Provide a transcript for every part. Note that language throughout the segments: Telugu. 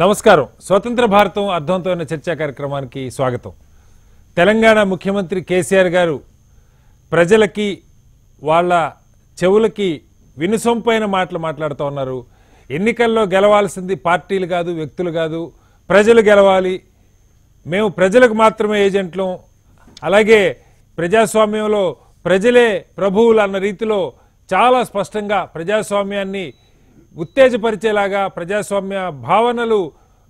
నమస్కారం. స్వతంత్ర భారతం అర్థవంతమైన చర్చా కార్యక్రమానికి స్వాగతం. తెలంగాణ ముఖ్యమంత్రి కేసీఆర్ గారు ప్రజలకి వాళ్ళ చెవులకి వినుసొంపైన మాటలు మాట్లాడుతూ ఉన్నారు. ఎన్నికల్లో గెలవాల్సింది పార్టీలు కాదు, వ్యక్తులు కాదు, ప్రజలు గెలవాలి, మేము ప్రజలకు మాత్రమే ఏజెంట్లం, అలాగే ప్రజాస్వామ్యంలో ప్రజలే ప్రభువులు అన్న రీతిలో చాలా స్పష్టంగా ప్రజాస్వామ్యాన్ని ఉత్తేజపరిచేలాగా, ప్రజాస్వామ్య భావనలు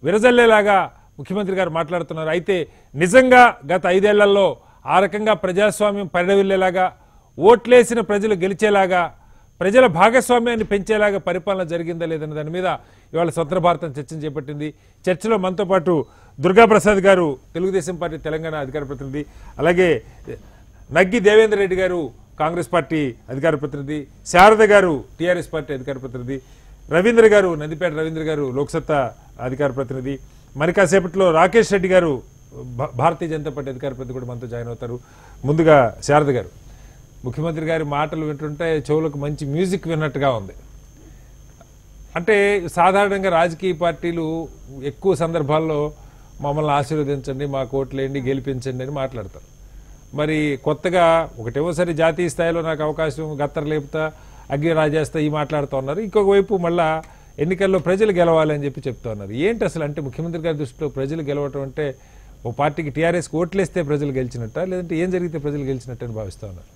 విరజల్లేలాగా ముఖ్యమంత్రి గారు మాట్లాడుతున్నారు. అయితే నిజంగా గత 5 ఏళ్లలో ఆ రకంగా ప్రజాస్వామ్యం పరిడవిల్లేలాగా, ఓట్లేసిన ప్రజలు గెలిచేలాగా, ప్రజల భాగస్వామ్యాన్ని పెంచేలాగా పరిపాలన జరిగిందా లేదన్న దాని మీద ఇవాళ స్వతంత్ర భారతం చర్చను చేపట్టింది. చర్చలో మనతో పాటు దుర్గాప్రసాద్ గారు, తెలుగుదేశం పార్టీ తెలంగాణ అధికార ప్రతినిధి, అలాగే నగ్గి దేవేందర్ రెడ్డి గారు, కాంగ్రెస్ పార్టీ అధికార ప్రతినిధి, శారద గారు, టీఆర్ఎస్ పార్టీ అధికార ప్రతినిధి, రవీంద్ర గారు, నందిపేట రవీంద్ర గారు, లోక్సత్తా అధికార ప్రతినిధి, మరి కాసేపట్లో రాకేష్ రెడ్డి గారు, భారతీయ జనతా పార్టీ అధికార ప్రతినిధి కూడా మనతో జాయిన్ అవుతారు. ముందుగా శారద గారు, ముఖ్యమంత్రి గారి మాటలు వింటుంటే చెవులకు మంచి మ్యూజిక్ విన్నట్టుగా ఉంది. అంటే సాధారణంగా రాజకీయ పార్టీలు ఎక్కువ సందర్భాల్లో మమ్మల్ని ఆశీర్వదించండి, మా కోట్లేండి, గెలిపించండి అని మాట్లాడతారు. మరి కొత్తగా ఒకటేమో సరే జాతీయ స్థాయిలో నాకు అవకాశం, గత్తర లేపుతా, అగ్ని రాజేస్తా ఈ మాట్లాడుతూ ఉన్నారు. ఇంకొక వైపు మళ్ళా ఎన్నికల్లో ప్రజలు గెలవాలి అని చెప్తూ ఉన్నారు. ఏంటి అసలు? అంటే ముఖ్యమంత్రి గారి దృష్టిలో ప్రజలు గెలవటం అంటే ఓ పార్టీకి టీఆర్ఎస్కి ఓట్లేస్తే ప్రజలు గెలిచినట్ట, లేదంటే ఏం జరిగితే ప్రజలు గెలిచినట్టు అని భావిస్తూ ఉన్నారు?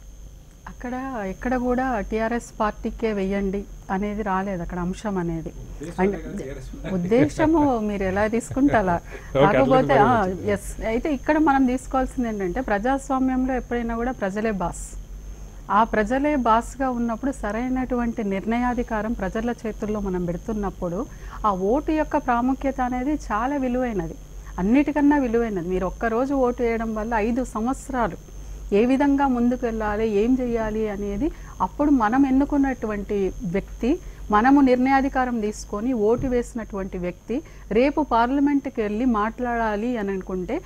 అక్కడ ఎక్కడ కూడా టిఆర్ఎస్ పార్టీకే వెయ్యండి అనేది రాలేదు అక్కడ అంశం అనేది. ఉద్దేశము మీరు ఎలా తీసుకుంటే అలా. కాకపోతే ఎస్, అయితే ఇక్కడ మనం తీసుకోవాల్సింది ఏంటంటే ప్రజాస్వామ్యంలో ఎప్పుడైనా కూడా ప్రజలే బాస్. ఆ ప్రజలే బాస్గా ఉన్నప్పుడు సరైనటువంటి నిర్ణయాధికారం ప్రజల చేతుల్లో మనం పెడుతున్నప్పుడు ఆ ఓటు యొక్క ప్రాముఖ్యత అనేది చాలా విలువైనది, అన్నిటికన్నా విలువైనది. మీరు ఒక్కరోజు ఓటు వేయడం వల్ల 5 సంవత్సరాలు ఏ విధంగా ముందుకు వెళ్ళాలి, ఏం చేయాలి అనేది అప్పుడు మనం ఎన్నుకున్నటువంటి వ్యక్తి, మనము నిర్ణయాధికారం తీసుకొని ఓటు వేసినటువంటి వ్యక్తి రేపు పార్లమెంట్కి వెళ్ళి మాట్లాడాలి అని అనుకుంటే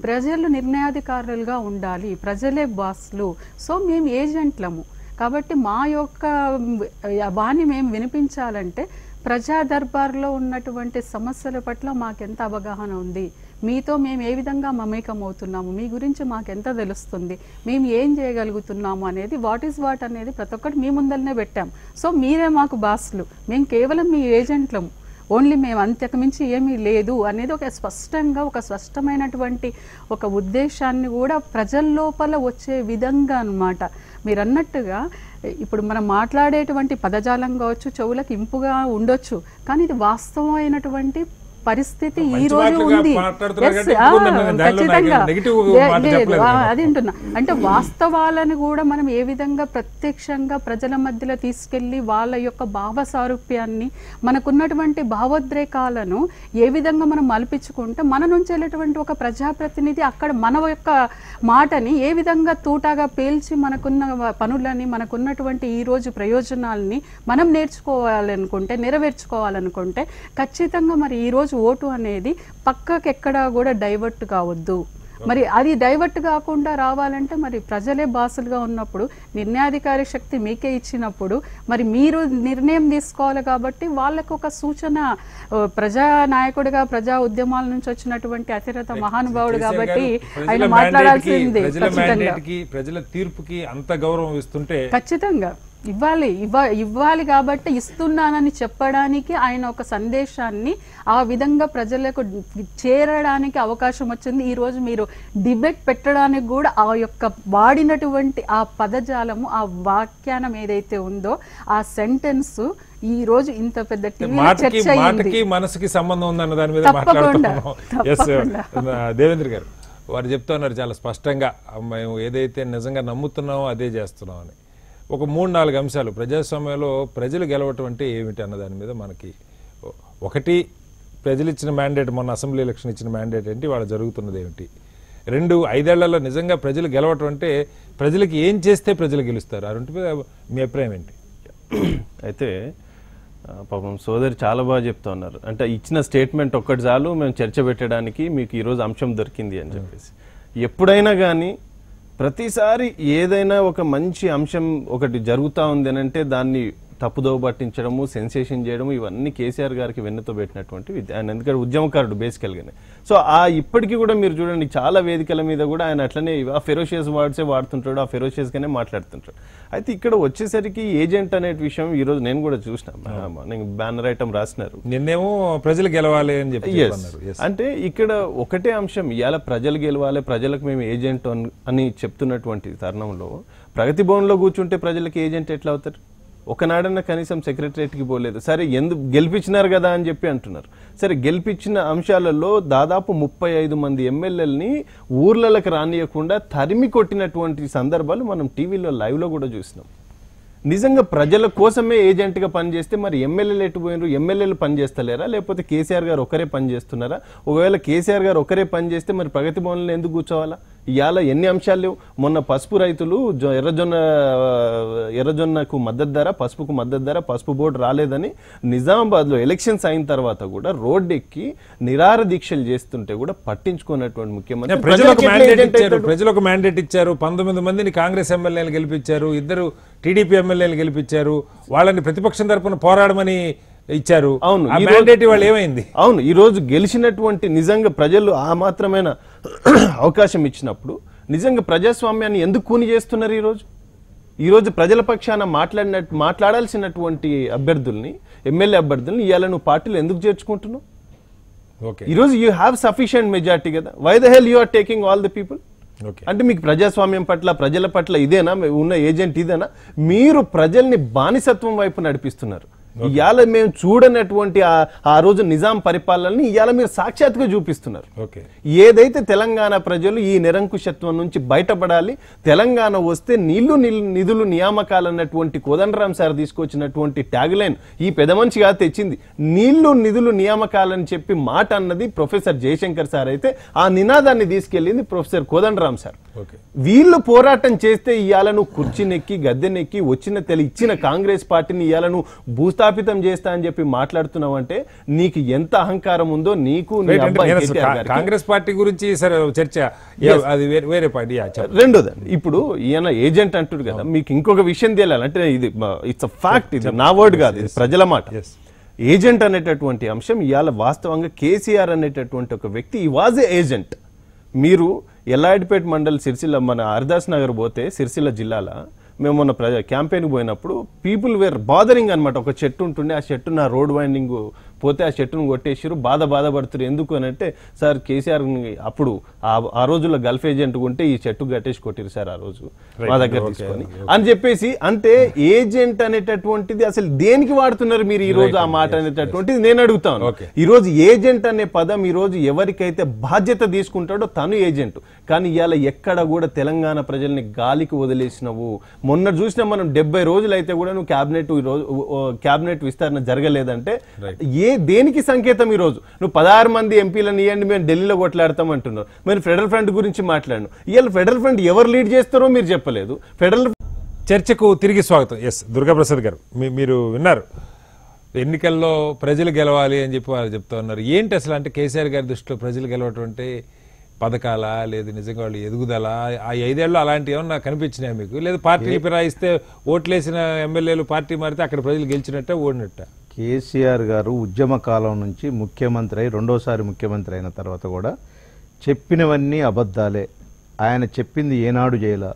ప్రజలు నిర్ణయాధికారులుగా ఉండాలి, ప్రజలే బాస్లు. సో మేము ఏజెంట్లము కాబట్టి మా యొక్క వాణి మేము వినిపించాలంటే ప్రజా దర్బార్లో ఉన్నటువంటి సమస్యల పట్ల మాకెంత అవగాహన ఉంది, మీతో మేము ఏ విధంగా మమేకం అవుతున్నాము, మీ గురించి మాకెంత తెలుస్తుంది, మేము ఏం చేయగలుగుతున్నాము అనేది వాట్ ఈజ్ వాట్ అనేది ప్రతి ఒక్కటి మీ ముందరనే పెట్టాం. సో మీరే మాకు బాస్లు, మేము కేవలం మీ ఏజెంట్లము, ఓన్లీ మేము అంతకుమించి ఏమీ లేదు అనేది ఒక స్పష్టంగా, ఒక స్పష్టమైనటువంటి ఒక ఉద్దేశాన్ని కూడా ప్రజల లోపల వచ్చే విధంగా అన్నమాట. మీరు అన్నట్టుగా ఇప్పుడు మనం మాట్లాడేటువంటి పదజాలం కావచ్చు, చెవులకు ఇంపుగా ఉండొచ్చు, కానీ ఇది వాస్తవమైనటువంటి పరిస్థితి ఈ రోజు ఉంది. ఖచ్చితంగా అది అంటున్నా. అంటే వాస్తవాలను కూడా మనం ఏ విధంగా ప్రత్యక్షంగా ప్రజల మధ్యలో తీసుకెళ్లి వాళ్ళ యొక్క భావ సారూప్యాన్ని, మనకున్నటువంటి భావోద్రేకాలను ఏ విధంగా మనం మలిపించుకుంటే మన నుంచి వెళ్ళేటువంటి ఒక ప్రజాప్రతినిధి అక్కడ మన యొక్క మాటని ఏ విధంగా తూటాగా పేల్చి మనకున్న పనులని, మనకున్నటువంటి ఈ రోజు ప్రయోజనాలని మనం నేర్చుకోవాలనుకుంటే, నెరవేర్చుకోవాలనుకుంటే ఖచ్చితంగా మరి ఈ రోజు ఓటు అనేది పక్కకి ఎక్కడా కూడా డైవర్ట్ కావద్దు. మరి అది డైవర్ట్ కాకుండా రావాలంటే మరి ప్రజలే బాసులుగా ఉన్నప్పుడు, నిర్ణయాధికారి శక్తి మీకే ఇచ్చినప్పుడు మరి మీరు నిర్ణయం తీసుకోవాలి. కాబట్టి వాళ్ళకు ఒక సూచన, ప్రజా నాయకుడిగా ప్రజా ఉద్యమాల నుంచి వచ్చినటువంటి అతిరత మహానుభావుడు కాబట్టి ఆయన మాట్లాడాల్సింది. ప్రజల తీర్పుకి అంత గౌరవం ఇస్తుంటే ఖచ్చితంగా ఇవ్వాలి కాబట్టి ఇస్తున్నానని చెప్పడానికి ఆయన ఒక సందేశాన్ని ఆ విధంగా ప్రజలకు చేరడానికి అవకాశం వచ్చింది. ఈ రోజు మీరు డిబేట్ పెట్టడానికి కూడా ఆ యొక్క వాడినటువంటి ఆ పదజాలము, ఆ వ్యాఖ్యానం ఏదైతే ఉందో ఆ సెంటెన్స్ ఈ రోజు ఇంత పెద్ద మనసుకి సంబంధం ఉందన్న దాని మీద మాట్లాడుతున్నాం. దేవేంద్ర గారు వారు చెప్తున్నారు చాలా స్పష్టంగా, మేము ఏదైతే నిజంగా నమ్ముతున్నామో అదే చేస్తున్నాం అని. ఒక 3-4 అంశాలు ప్రజాస్వామ్యంలో ప్రజలు గెలవటం అంటే ఏమిటి అన్న దాని మీద మనకి, ఒకటి ప్రజలు ఇచ్చిన మ్యాండేట్, మొన్న అసెంబ్లీ ఎలక్షన్ ఇచ్చిన మ్యాండేట్ ఏంటి, వాళ్ళు జరుగుతున్నది ఏమిటి. 2, 5 ఏళ్లలో నిజంగా ప్రజలు గెలవటం అంటే ప్రజలకి ఏం చేస్తే ప్రజలు గెలుస్తారు. ఆ రెంటి మీద మీ అభిప్రాయం ఏంటి? అయితే పాపం సోదరి చాలా బాగా చెప్తా ఉన్నారు. అంటే ఇచ్చిన స్టేట్మెంట్ ఒక్కటి చాలు మేము చర్చ పెట్టడానికి, మీకు ఈరోజు అంశం దొరికింది అని చెప్పేసి. ఎప్పుడైనా కానీ ప్రతిసారి ఏదైనా ఒక మంచి అంశం ఒకటి జరుగుతూ ఉంది అని అంటే దాన్ని తప్పుదోవ పట్టించడము, సెన్సేషన్ చేయడము, ఇవన్నీ కేసీఆర్ గారికి వెన్నుతో పెట్టినటువంటి విద్య. ఆయన ఎందుకంటే ఉద్యమకారుడు బేసికల్గానే. సో ఇప్పటికీ కూడా మీరు చూడండి చాలా వేదికల మీద కూడా ఆయన అట్లనే ఆ ఫెరోషియస్ వర్డ్సే వాడుతుంటాడు, ఆ ఫెరోషియస్గానే మాట్లాడుతుంటాడు. అయితే ఇక్కడ వచ్చేసరికి ఏజెంట్ అనే విషయం ఈ రోజు నేను కూడా చూసిన, నేను బ్యానర్ ఐటమ్ రాసినారు, నిన్నేమో ప్రజలు గెలవాలి అని చెప్పి అంటే ఇక్కడ ఒకటే అంశం, ఇవాళ ప్రజలు గెలవాలి, ప్రజలకు మేము ఏజెంట్ అని చెప్తున్నటువంటి తరుణంలో ప్రగతి భవన్లో కూర్చుంటే ప్రజలకు ఏజెంట్ ఎట్లా అవుతారు? ఒకనాడన్నా కనీసం సెక్రటరియట్కి పోలేదు. సరే ఎందుకు గెలిపించినారు కదా అని చెప్పి అంటున్నారు. సరే గెలిపించిన అంశాలలో దాదాపు 35 మంది ఎమ్మెల్యేలని ఊర్లలకు రానియకుండా తరిమి కొట్టినటువంటి సందర్భాలు మనం టీవీలో లైవ్లో కూడా చూసినాం. నిజంగా ప్రజల కోసమే ఏజెంట్గా పనిచేస్తే మరి ఎమ్మెల్యేలు ఎటు పోయినారు? ఎమ్మెల్యేలు పనిచేస్తలేరా, లేకపోతే కేసీఆర్ గారు ఒకరే పనిచేస్తున్నారా? ఒకవేళ కేసీఆర్ గారు ఒకరే పనిచేస్తే మరి ప్రగతి భవన్లో ఎందుకు కూర్చోవాలా? ఇవాళ ఎన్ని అంశాలు లేవు. మొన్న పసుపు రైతులు ఎర్రజొన్నకు మద్దతు ధర, పసుపుకు మద్దతు ధర, పసుపు బోర్డు రాలేదని నిజామాబాద్లో ఎలక్షన్స్ అయిన తర్వాత కూడా రోడ్డు ఎక్కి నిరార దీక్షలు చేస్తుంటే కూడా పట్టించుకున్నటువంటి ముఖ్యమంత్రి ప్రజలకు మ్యాండేట్ ఇచ్చారు. 19 మందిని కాంగ్రెస్ ఎమ్మెల్యేలు గెలిపించారు, 2 టీడీపీ ఎమ్మెల్యేలు గెలిపించారు, వాళ్ళని ప్రతిపక్షం తరపున పోరాడమని ఇచ్చారు. అవును, వాళ్ళు ఏమైంది? అవును, ఈ రోజు గెలిచినటువంటి నిజంగా ప్రజలు ఆ మాత్రమైన అవకాశం ఇచ్చినప్పుడు నిజంగా ప్రజాస్వామ్యాన్ని ఎందుకు కూని చేస్తున్నారు? ఈ రోజు ప్రజల పక్షాన మాట్లాడాల్సినటువంటి అభ్యర్థుల్ని, ఎమ్మెల్యే అభ్యర్థుల్ని ఇవాళ నువ్వు పార్టీలు ఎందుకు చేర్చుకుంటున్నావు? ఈ రోజు యూ హ్యావ్ సఫిషియంట్ మెజారిటీ కదా, why the hell you are taking all the people? అంటే మీకు ప్రజాస్వామ్యం పట్ల, ప్రజల పట్ల ఇదేనా ఉన్న ఏజెంట్? ఇదేనా? మీరు ప్రజల్ని బానిసత్వం వైపు నడిపిస్తున్నారు. ఇవాళ మేము చూడనటువంటి ఆ రోజు నిజాం పరిపాలనని ఇవాళ మీరు సాక్షాత్గా చూపిస్తున్నారు. ఏదైతే తెలంగాణ ప్రజలు ఈ నిరంకుశత్వం నుంచి బయటపడాలి, తెలంగాణ వస్తే నీళ్లు నిధులు నియామకాలు అన్నటువంటి కోదండరాం సార్ తీసుకొచ్చినటువంటి ట్యాగ్ లైన్ ఈ పెద్ద మనిషిగా తెచ్చింది. నీళ్లు నిధులు నియామకాలని చెప్పి మాట అన్నది ప్రొఫెసర్ జయశంకర్ సార్ అయితే ఆ నినాదాన్ని తీసుకెళ్లింది ప్రొఫెసర్ కోదండరాం సార్. వీళ్ళు పోరాటం చేస్తే ఇవాళ నువ్వు కుర్చీనెక్కి గద్దెనెక్కి ఇచ్చిన కాంగ్రెస్ పార్టీని ఇవాళ నువ్వు భూస్థాపితం చేస్తా అని చెప్పి మాట్లాడుతున్నావు అంటే నీకు ఎంత అహంకారం ఉందో నీకు. కాంగ్రెస్ పార్టీ గురించి చర్చ అది వేరే పార్టీ. రెండోదండి, ఇప్పుడు ఈయన ఏజెంట్ అంటాడు కదా, మీకు ఇంకొక విషయం తెలియాలంటే ఇది ఇట్స్ అ ఫ్యాక్ట్, ఇది నా వర్డ్ కాదు, ఇది ప్రజల మాట. ఏజెంట్ అనేటటువంటి అంశం ఇవాళ వాస్తవంగా కేసీఆర్ అనేటటువంటి ఒక వ్యక్తి ఈ వాజ్ ఏ ఏజెంట్. మీరు ఎల్లాడిపేట మండల్ సిరిసిల్ల, మన హరిదాస్ నగర్ పోతే సిరిసిల్ల జిల్లాలో మేము మొన్న క్యాంపెయిన్కి పోయినప్పుడు పీపుల్ వేర్ బాదరింగ్ అనమాట. ఒక చెట్టు ఉంటుండే, ఆ చెట్టు నా రోడ్ వైండింగ్ పోతే ఆ చెట్టును కొట్టేసారు, బాధపడుతున్నారు. ఎందుకు అని అంటే, సార్ కేసీఆర్ అప్పుడు ఆ రోజుల్లో గల్ఫ్ ఏజెంట్ ఉంటే ఈ చెట్టు కట్టేసి కొట్టిరు సార్ ఆ రోజు మా దగ్గర తీసుకొని అని చెప్పేసి. అంటే ఏజెంట్ అనేటటువంటిది అసలు దేనికి వాడుతున్నారు మీరు ఈ రోజు ఆ మాట అనేటటువంటిది నేను అడుగుతాను. ఈ రోజు ఏజెంట్ అనే పదం ఈ రోజు ఎవరికైతే బాధ్యత తీసుకుంటాడో తను ఏజెంట్. కానీ ఇవాళ ఎక్కడ కూడా తెలంగాణ ప్రజల్ని గాలికి వదిలేసినవు. మొన్న చూసినా మనం 70 రోజులు అయితే కూడా నువ్వు క్యాబినెట్ విస్తరణ జరగలేదంటే దేనికి సంకేతం? ఈ రోజు నువ్వు 16 మంది ఎంపీలను ఇవ్వండి, మేము ఢిల్లీలో కొట్లాడతాం అంటున్నారు. మరి ఫెడరల్ ఫ్రంట్ గురించి మాట్లాడను. ఇవాళ ఫెడరల్ ఫ్రంట్ ఎవరు లీడ్ చేస్తారో మీరు చెప్పలేదు. ఫెడరల్ చర్చకు తిరిగి స్వాగతం. ఎస్ దుర్గాప్రసాద్ గారు, మీరు విన్నారు, ఎన్నికల్లో ప్రజలు గెలవాలి అని చెప్పి వాళ్ళు చెప్తా ఉన్నారు. ఏంటి అసలు అంటే కేసీఆర్ గారి దృష్టిలో ప్రజలు గెలవటం అంటే పథకాల, లేదు నిజంగా వాళ్ళు ఎదుగుదల, ఆ 5 ఏళ్ళు అలాంటివి ఏమన్నా కనిపించినాయి మీకు? లేదు పార్టీ ఫిరాయిస్తే ఓట్లేసిన ఎమ్మెల్యేలు పార్టీ మారితే అక్కడ ప్రజలు గెలిచినట్ట ఓడినట్ట? కేసీఆర్ గారు ఉద్యమ కాలం నుంచి ముఖ్యమంత్రి అయి రెండోసారి ముఖ్యమంత్రి అయిన తర్వాత కూడా చెప్పినవన్నీ అబద్ధాలే. ఆయన చెప్పింది ఏనాడు చేయలే.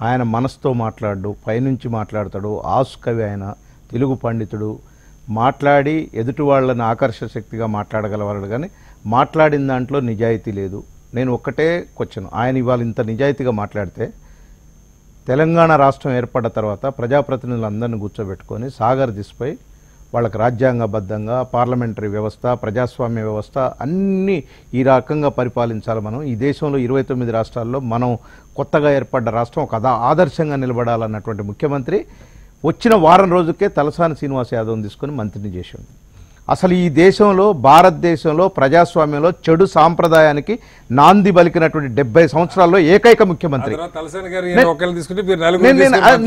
ఆయన మనసుతో మాట్లాడు, పైనుంచి మాట్లాడతాడు. ఆసు కవి ఆయన, తెలుగు పండితుడు. మాట్లాడి ఎదుటి వాళ్ళని ఆకర్షణ శక్తిగా మాట్లాడగలవాడు, కానీ మాట్లాడిన దాంట్లో నిజాయితీ లేదు. నేను ఒక్కటే క్వశ్చన్, ఆయన ఇవాళ ఇంత నిజాయితీగా మాట్లాడితే తెలంగాణ రాష్ట్రం ఏర్పడ్డ తర్వాత ప్రజాప్రతినిధులందరినీ కూర్చోబెట్టుకొని సాగర్ దిశపై వాళ్ళకి రాజ్యాంగబద్ధంగా పార్లమెంటరీ వ్యవస్థ, ప్రజాస్వామ్య వ్యవస్థ అన్నీ ఈ రకంగా పరిపాలించాలి. మనం ఈ దేశంలో 29 రాష్ట్రాల్లో మనం కొత్తగా ఏర్పడ్డ రాష్ట్రం ఒక ఆదర్శంగా నిలబడాలన్నటువంటి ముఖ్యమంత్రి వచ్చిన వారం రోజుకే తలసాని శ్రీనివాస్ యాదవ్ని తీసుకొని మంత్రిని చేసిండు. అసలు ఈ దేశంలో, భారతదేశంలో ప్రజాస్వామ్యంలో చెడు సాంప్రదాయానికి నాంది పలికినటువంటి 70 సంవత్సరాల్లో ఏకైక ముఖ్యమంత్రి.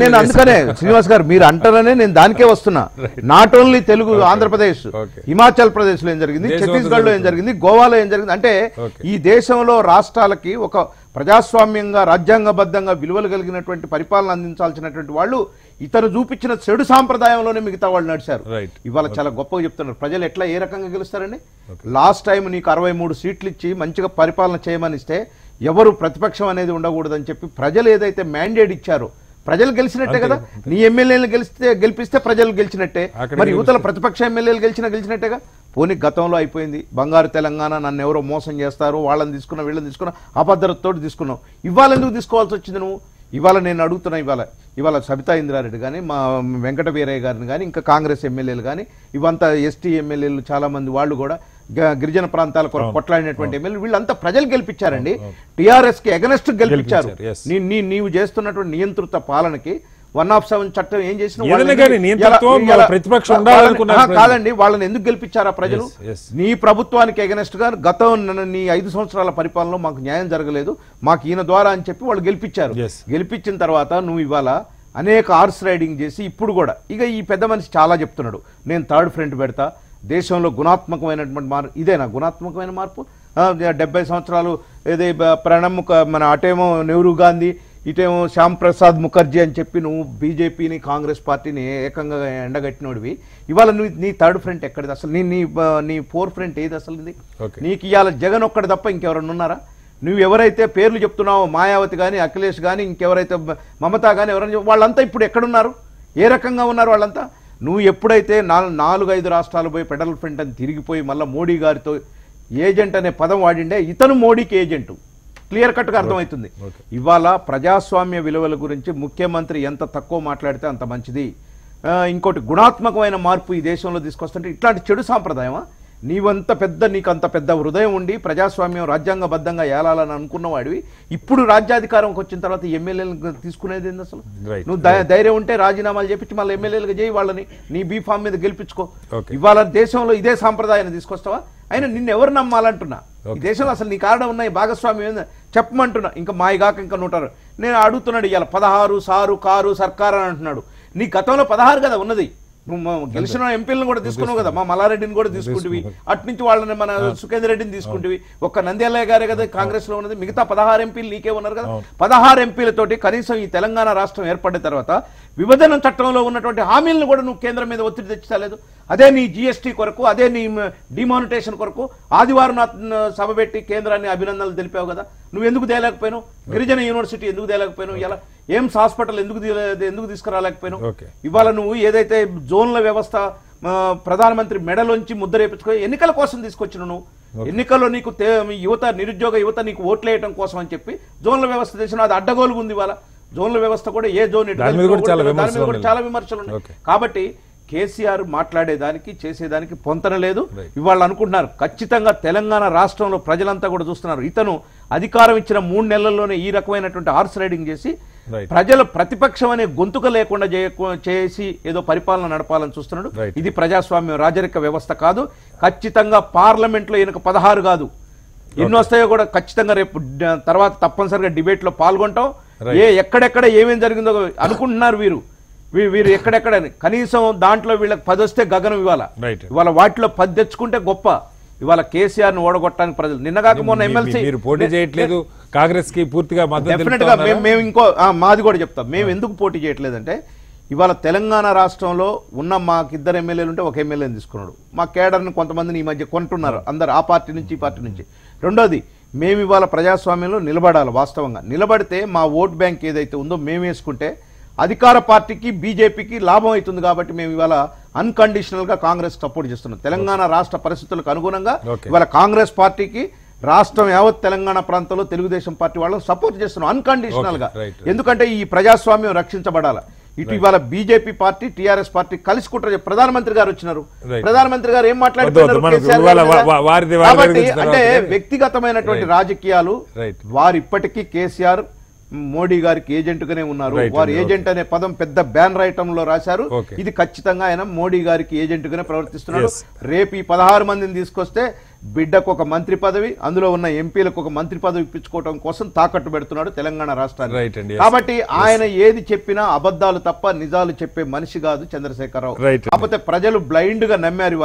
నేను అందుకనే శ్రీనివాస్ గారు మీరు అంటారనే నేను దానికే వస్తున్నా. నాట్ ఓన్లీ తెలుగు, ఆంధ్రప్రదేశ్, హిమాచల్ ప్రదేశ్ లో ఏం జరిగింది, ఛత్తీస్గఢ్ లో ఏం జరిగింది, గోవాలో ఏం జరిగింది, అంటే ఈ దేశంలో రాష్ట్రాలకి ఒక ప్రజాస్వామ్యంగా రాజ్యాంగబద్ధంగా విలువలు కలిగినటువంటి పరిపాలన అందించాల్సినటువంటి వాళ్ళు ఇతను చూపించిన చెడు సాంప్రదాయంలోనే మిగతా వాళ్ళు నడిచారు. Right. ఇవాళ చాలా గొప్పగా చెప్తున్నారు. ప్రజలు ఎట్లా ఏ రకంగా గెలుస్తారండి? లాస్ట్ టైం నీకు 63 సీట్లు ఇచ్చి మంచిగా పరిపాలన చేయమని ఇస్తే ఎవరు ప్రతిపక్షం అనేది ఉండకూడదని చెప్పి ప్రజలు ఏదైతే మ్యాండేట్ ఇచ్చారో ప్రజలు గెలిచినట్టే కదా. నీ ఎమ్మెల్యేలు గెలిపిస్తే ప్రజలు గెలిచినట్టే, మరి యువతల ప్రతిపక్ష ఎమ్మెల్యేలు గెలిచినట్టేగా. పోనీ గతంలో అయిపోయింది. బంగారు తెలంగాణ, నన్ను ఎవరో మోసం చేస్తారు, వాళ్ళని తీసుకున్నా వీళ్ళని తీసుకున్నా అభద్రతతో తీసుకున్నావు. ఇవాళ ఎందుకు తీసుకోవాల్సి వచ్చింది నువ్వు? ఇవాళ నేను అడుగుతున్నా, ఇవాళ సబితా ఇంద్రారెడ్డి కానీ, మా వెంకట వీరయ్య గారిని కానీ, ఇంకా కాంగ్రెస్ ఎమ్మెల్యేలు కానీ, ఇవంతా ఎస్టీ ఎమ్మెల్యేలు చాలా మంది వాళ్ళు కూడా గిరిజన ప్రాంతాల కొరకు కొట్లాడినటువంటి ఎమ్మెల్యేలు వీళ్ళంతా ప్రజలు గెలిపించారండి. టిఆర్ఎస్ కి ఎగనెస్ట్ గెలిపించారు. నీవు చేస్తున్నటువంటి నియంత్రిత పాలనకి 107 చట్టం ఏం చేసిన కాదండి. వాళ్ళని ఎందుకు గెలిపించారా ప్రజలు? నీ ప్రభుత్వానికి ఎగనెస్ట్ గా గతం నీ 5 సంవత్సరాల పరిపాలనలో మాకు న్యాయం జరగలేదు, మాకు ఈయన ద్వారా అని చెప్పి వాళ్ళు గెలిపించారు. గెలిపించిన తర్వాత నువ్వు ఇవాళ అనేక హార్స్ రైడింగ్ చేసి ఇప్పుడు కూడా ఇక ఈ పెద్ద మనిషి చాలా చెప్తున్నాడు, నేను థర్డ్ ఫ్రంట్ పెడతా, దేశంలో గుణాత్మకమైనటువంటి మార్పు. ఇదేనా గుణాత్మకమైన మార్పు? 70 సంవత్సరాలు ఏదే ప్రణబ్ మన అటేమో నెహ్రూ గాంధీ, ఇటేమో శ్యామ్ ప్రసాద్ ముఖర్జీ అని చెప్పి నువ్వు బీజేపీని కాంగ్రెస్ పార్టీని ఏకంగా ఎండగట్టినోడివి. ఇవాళ నువ్వు నీ థర్డ్ ఫ్రంట్ ఎక్కడిది అసలు? నీ ఫోర్ ఫ్రంట్ ఏది అసలు? ఇది నీకు ఇవాళ జగన్ ఒక్కడి తప్ప ఇంకెవరన్నా ఉన్నారా? నువ్వు ఎవరైతే పేర్లు చెప్తున్నావో మాయావతి కానీ, అఖిలేష్ కానీ, ఇంకెవరైతే మమతా కానీ, ఎవరైనా వాళ్ళంతా ఇప్పుడు ఎక్కడున్నారు? ఏ రకంగా ఉన్నారు వాళ్ళంతా? నువ్వు ఎప్పుడైతే 4-5 రాష్ట్రాలు పోయి ఫెడరల్ ఫ్రంట్ అని తిరిగిపోయి మళ్ళీ మోడీ గారితో ఏజెంట్ అనే పదం వాడిండే, ఇతను మోడీకి ఏజెంటు. క్లియర్ కట్గా అర్థమవుతుంది. ఇవాళ ప్రజాస్వామ్య విలువల గురించి ముఖ్యమంత్రి ఎంత తక్కువ మాట్లాడితే అంత మంచిది. ఇంకోటి గుణాత్మకమైన మార్పు ఈ దేశంలో తీసుకొస్తుంటే ఇట్లాంటి చెడు సాంప్రదాయమా? నీకు అంత పెద్ద హృదయం ఉండి ప్రజాస్వామ్యం రాజ్యాంగబద్ధంగా ఏలాలని అనుకున్నవాడివి ఇప్పుడు రాజ్యాధికారంకి వచ్చిన తర్వాత ఎమ్మెల్యేలు తీసుకునేది ఏంది అసలు? నువ్వు ధైర్యం ఉంటే రాజీనామాలు చేపించి మళ్ళీ ఎమ్మెల్యేలుగా చేయి, వాళ్ళని నీ బీఫామ్ మీద గెలిపించుకో. ఇవాళ దేశంలో ఇదే సాంప్రదాయాన్ని తీసుకొస్తావా? అయినా నిన్ను ఎవరు నమ్మాలంటున్నా? ఈ దేశంలో అసలు నీ కారణం ఉన్నాయి భాగస్వామ్యం చెప్పమంటున్నా. ఇంకా మాయగాక ఇంకా 100 నేను అడుగుతున్నాడు. ఇవాళ 16 సారు కారు సర్కార్ అని అంటున్నాడు. నీ గతంలో 16 కదా ఉన్నది. నువ్వు గెలిచిన ఎంపీలను కూడా తీసుకున్నావు కదా, మా మల్లారెడ్డిని కూడా తీసుకుంటువి, అట్నుంచి వాళ్ళని మన సుఖేందర్ రెడ్డిని తీసుకుంటువి. ఒక్క నంద్యాల గారే కదా కాంగ్రెస్ లో ఉన్నది, మిగతా 16 ఎంపీలు నీకే ఉన్నారు కదా. 16 ఎంపీలతోటి కనీసం ఈ తెలంగాణ రాష్ట్రం ఏర్పడిన తర్వాత విభజన చట్టంలో ఉన్నటువంటి హామీలను కూడా నువ్వు కేంద్రం మీద ఒత్తిడి తెచ్చలేదు. అదే నీ జీఎస్టీ కొరకు, అదే నీ డిమానిటేషన్ కొరకు ఆదివారం సభ పెట్టి కేంద్రాన్ని అభినందనలు తెలిపావు కదా. నువ్వు ఎందుకు తేలేకపోయినావు? గిరిజన యూనివర్సిటీ ఎందుకు తేలేకపోయినావు? ఇలా ఎయిమ్స్ హాస్పిటల్ ఎందుకు తీసుకురాలేకపోయినావు? ఇవాళ నువ్వు ఏదైతే జోన్ల వ్యవస్థ ప్రధానమంత్రి మెడలోంచి ముద్ర వేయించుకో ఎన్నికల కోసం తీసుకొచ్చిన నువ్వు, ఎన్నికల్లో నీకు నిరుద్యోగ యువత నీకు ఓట్లేయటం కోసం అని చెప్పి జోన్ల వ్యవస్థ చేసిన అది అడ్డగోలుగా ఉంది. ఇవాళ జోన్ల వ్యవస్థ కూడా ఏ జోన్ దాని మీద కూడా చాలా విమర్శలు ఉన్నాయి. కాబట్టి కేసీఆర్ మాట్లాడేదానికి చేసేదానికి పొంతన లేదు. ఇవాళ అనుకుంటున్నారు ఖచ్చితంగా తెలంగాణ రాష్ట్రంలో ప్రజలంతా కూడా చూస్తున్నారు, ఇతను అధికారం ఇచ్చిన 3 నెలల్లోనే ఈ రకమైనటువంటి హార్స్ రైడింగ్ చేసి ప్రజల ప్రతిపక్షం అనే గొంతుక లేకుండా చేసి ఏదో పరిపాలన నడపాలని చూస్తున్నాడు. ఇది ప్రజాస్వామ్యం రాజరిక వ్యవస్థ కాదు. ఖచ్చితంగా పార్లమెంట్ లో ఈయనకు 16 కాదు ఎన్ని వస్తాయో కూడా ఖచ్చితంగా రేపు తర్వాత తప్పనిసరిగా డిబేట్ లో పాల్గొంటాం. ఎక్కడెక్కడ ఏమేం జరిగిందో అనుకుంటున్నారు వీరు ఎక్కడెక్కడ కనీసం దాంట్లో వీళ్ళకి 10 వస్తే గగనం. ఇవాళ వాటిలో 10 తెచ్చుకుంటే గొప్ప. ఇవాళ కేసీఆర్ ను ఓడగొట్టడానికి ప్రజలు నిన్నగాక మొన్న ఎమ్మెల్సీ పోటీ చేయట్లేదు, కాంగ్రెస్ కి పూర్తిగా డెఫినెట్ గా మేము ఇంకో మాది కూడా చెప్తాం. మేము ఎందుకు పోటీ చేయట్లేదంటే ఇవాళ తెలంగాణ రాష్ట్రంలో ఉన్న మాకు 2 ఎమ్మెల్యేలు ఉంటే 1 ఎమ్మెల్యేని తీసుకున్నాడు. మా కేడర్ని కొంతమందిని ఈ మధ్య కొంటున్నారు అందరు, ఆ పార్టీ నుంచి ఈ పార్టీ నుంచి. రెండోది, మేము ఇవాళ ప్రజాస్వామ్యంలో నిలబడాలి. వాస్తవంగా నిలబడితే మా ఓట్ బ్యాంక్ ఏదైతే ఉందో మేము వేసుకుంటే అధికార పార్టీకి బీజేపీకి లాభం అవుతుంది. కాబట్టి మేము ఇవాళ అన్కండిషనల్ గా కాంగ్రెస్ సపోర్ట్ చేస్తున్నాం. తెలంగాణ రాష్ట్ర పరిస్థితులకు అనుగుణంగా ఇవాళ కాంగ్రెస్ పార్టీకి రాష్ట్రం యావత్ తెలంగాణ ప్రాంతంలో తెలుగుదేశం పార్టీ వాళ్ళకు సపోర్ట్ చేస్తున్నాం అన్కండిషనల్ గా. ఎందుకంటే ఈ ప్రజాస్వామ్యం రక్షించబడాలి. ఇటు ఇవాళ బీజేపీ పార్టీ టిఆర్ఎస్ పార్టీ కలిసి కుట్ర. ప్రధానమంత్రి గారు వచ్చినారు, ప్రధానమంత్రి గారు ఏం మాట్లాడుతున్నారు? కాబట్టి అంటే వ్యక్తిగతమైనటువంటి రాజకీయాలు వారు ఇప్పటికీ కేసీఆర్ మోడీ గారికి ఏజెంట్ గానే ఉన్నారు. వారు ఏజెంట్ అనే పదం పెద్ద బ్యానర్ ఐటమ్ లో రాశారు. ఇది ఖచ్చితంగా ఆయన మోడీ గారికి ఏజెంట్ గానే ప్రవర్తిస్తున్నాడు. రేపు ఈ 16 మందిని తీసుకొస్తే బిడ్డకు ఒక మంత్రి పదవి, అందులో ఉన్న ఎంపీలకు ఒక మంత్రి పదవి ఇప్పించుకోవడం కోసం తాకట్టు పెడుతున్నాడు తెలంగాణ రాష్ట్రాన్ని. కాబట్టి ఆయన ఏది చెప్పినా అబద్ధాలు తప్ప నిజాలు చెప్పే మనిషి కాదు చంద్రశేఖరరావు. కాకపోతే ప్రజలు బ్లైండ్ గా నమ్మారు.